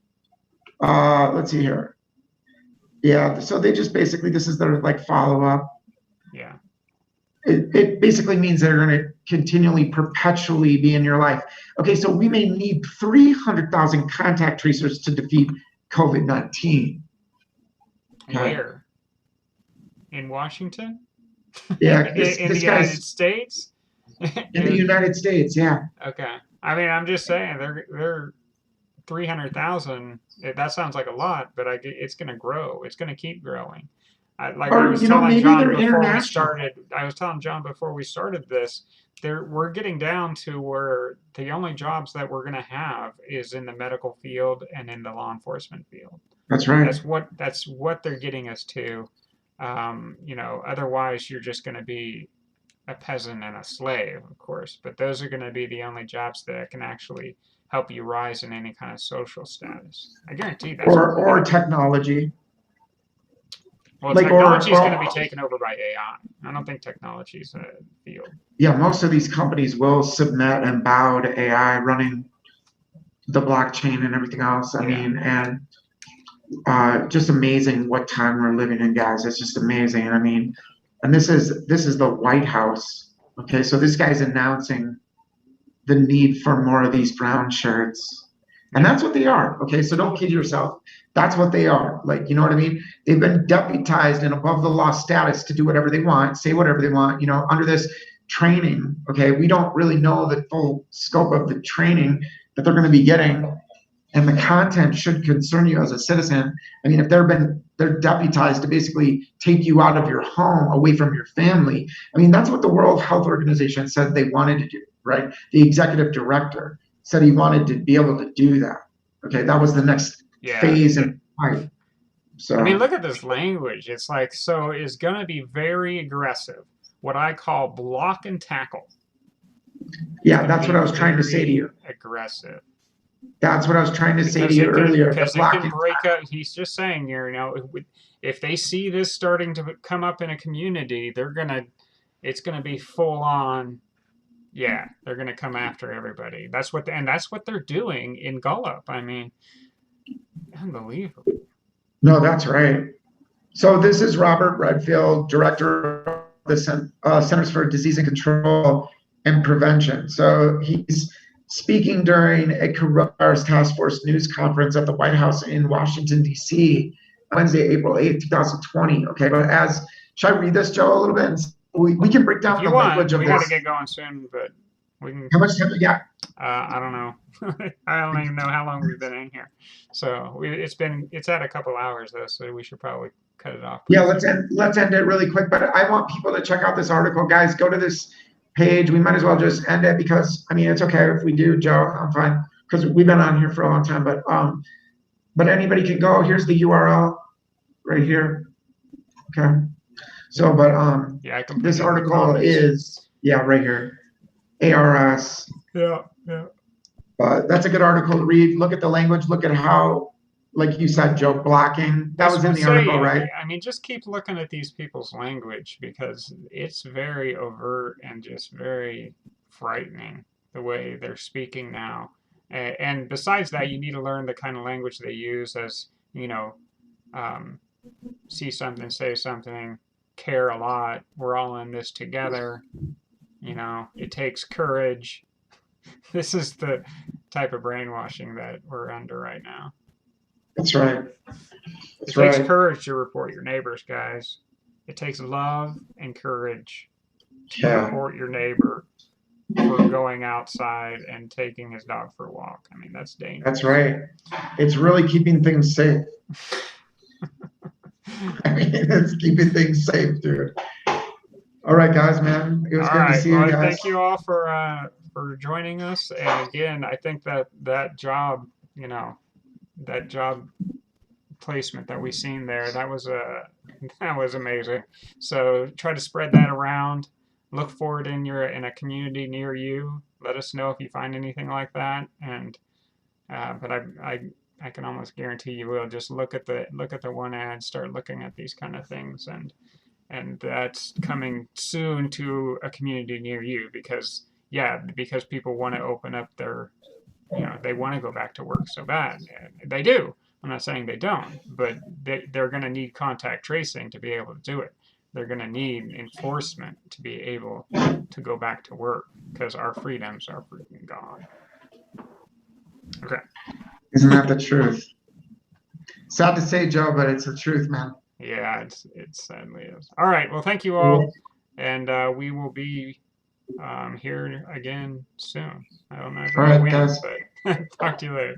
Let's see here. Yeah, so they just basically, this is their like follow-up. Yeah. It basically means they're going to continually, perpetually be in your life. Okay, so we may need 300,000 contact tracers to defeat COVID-19. Okay. Where? In Washington? Yeah, in the United States? In the United States, yeah. Okay. I mean, I'm just saying they're 300,000. That sounds like a lot, but it's going to grow. It's going to keep growing. I was telling John before we started. I was telling John before we started this. We're getting down to where the only jobs that we're going to have is in the medical field and in the law enforcement field. That's right. That's what they're getting us to. Otherwise you're just going to be a peasant and a slave, of course. But those are going to be the only jobs that can actually help you rise in any kind of social status. I guarantee that. Or technology. Well, like, technology is going to be taken over by AI. I don't think technology is a field. Yeah, most of these companies will submit and bow to AI running the blockchain and everything else. I Yeah. mean, and just amazing what time we're living in, guys. It's just amazing. And I mean, and this is the White House. Okay, so this guy's announcing the need for more of these brown shirts. And Yeah. that's what they are. Okay, so don't kid yourself. That's what they are. Like, you know what I mean? They've been deputized and above the law status to do whatever they want, say whatever they want, under this training. Okay, we don't really know the full scope of the training that they're going to be getting. And the content should concern you as a citizen. I mean, if they're deputized to basically take you out of your home, away from your family. I mean, that's what the World Health Organization said they wanted to do, right? The executive director said he wanted to be able to do that. Okay, that was the next Yeah. phase in fight. I mean, So look at this language. It's like, so it's going to be very aggressive. What I call block and tackle. It's yeah, going to that's be what I was trying to say to very you. aggressive That's what I was trying to say to because you it can earlier. The block and break up. He's just saying here, if they see this starting to come up in a community, it's gonna be full on. Yeah, they're gonna come after everybody. That's what they're doing in Gullop. I mean, unbelievable. no, that's right. So this is Robert Redfield, director of the Centers for Disease and Control and Prevention. So he's speaking during a coronavirus task force news conference at the White House in Washington, D.C., Wednesday, April 8th, 2020. Okay, but should I read this, Joe, a little bit? And we can break If down you the want, language of we got to this. get going soon, but we can. How much time we got? I don't know. I don't even know how long we've been in here. So it's at a couple hours though, so we should probably cut it off Yeah, pretty soon. let's end it really quick. But I want people to check out this article, guys. Go to this page. We might as well just end it because I mean it's okay if we do, Joe. I'm fine because we've been on here for a long time. But anybody can go. Here's the URL right here. Okay. So, but Yeah, I this completed the article comments. is right here. ARS. Yeah, yeah. But that's a good article to read. Look at the language. Look at how, like you said, Joe, blocking. That was in the article, right? I mean, just keep looking at these people's language because it's very overt and just very frightening the way they're speaking now. And besides that, you need to learn the kind of language they use as, um, see something, say something, care a lot. We're all in this together. It takes courage. This is the type of brainwashing that we're under right now. That's right. It takes courage to report your neighbors, guys. It takes love and courage to report your neighbor for going outside and taking his dog for a walk. I mean, that's dangerous. That's right. It's really keeping things safe. I mean, it's keeping things safe, dude. All right, guys, man. It was good to see you guys. Thank you all for joining us. And again, I think that job, that job placement that we seen there, that was amazing. So try to spread that around. Look for it in a community near you. Let us know if you find anything like that. And but I can almost guarantee you will. Just look at the one ad, start looking at these kind of things, and that's coming soon to a community near you because people want to open up their, they want to go back to work so bad. They do. I'm not saying they don't, but they're going to need contact tracing to be able to do it. They're going to need enforcement to be able to go back to work because our freedoms are freaking gone. Okay. Isn't that the truth? Sad to say, Joe, but it's the truth, man. Yeah, it sadly is. All right. Well, thank you all, and we will be here again soon. I don't know if all right, guys. but talk to you later.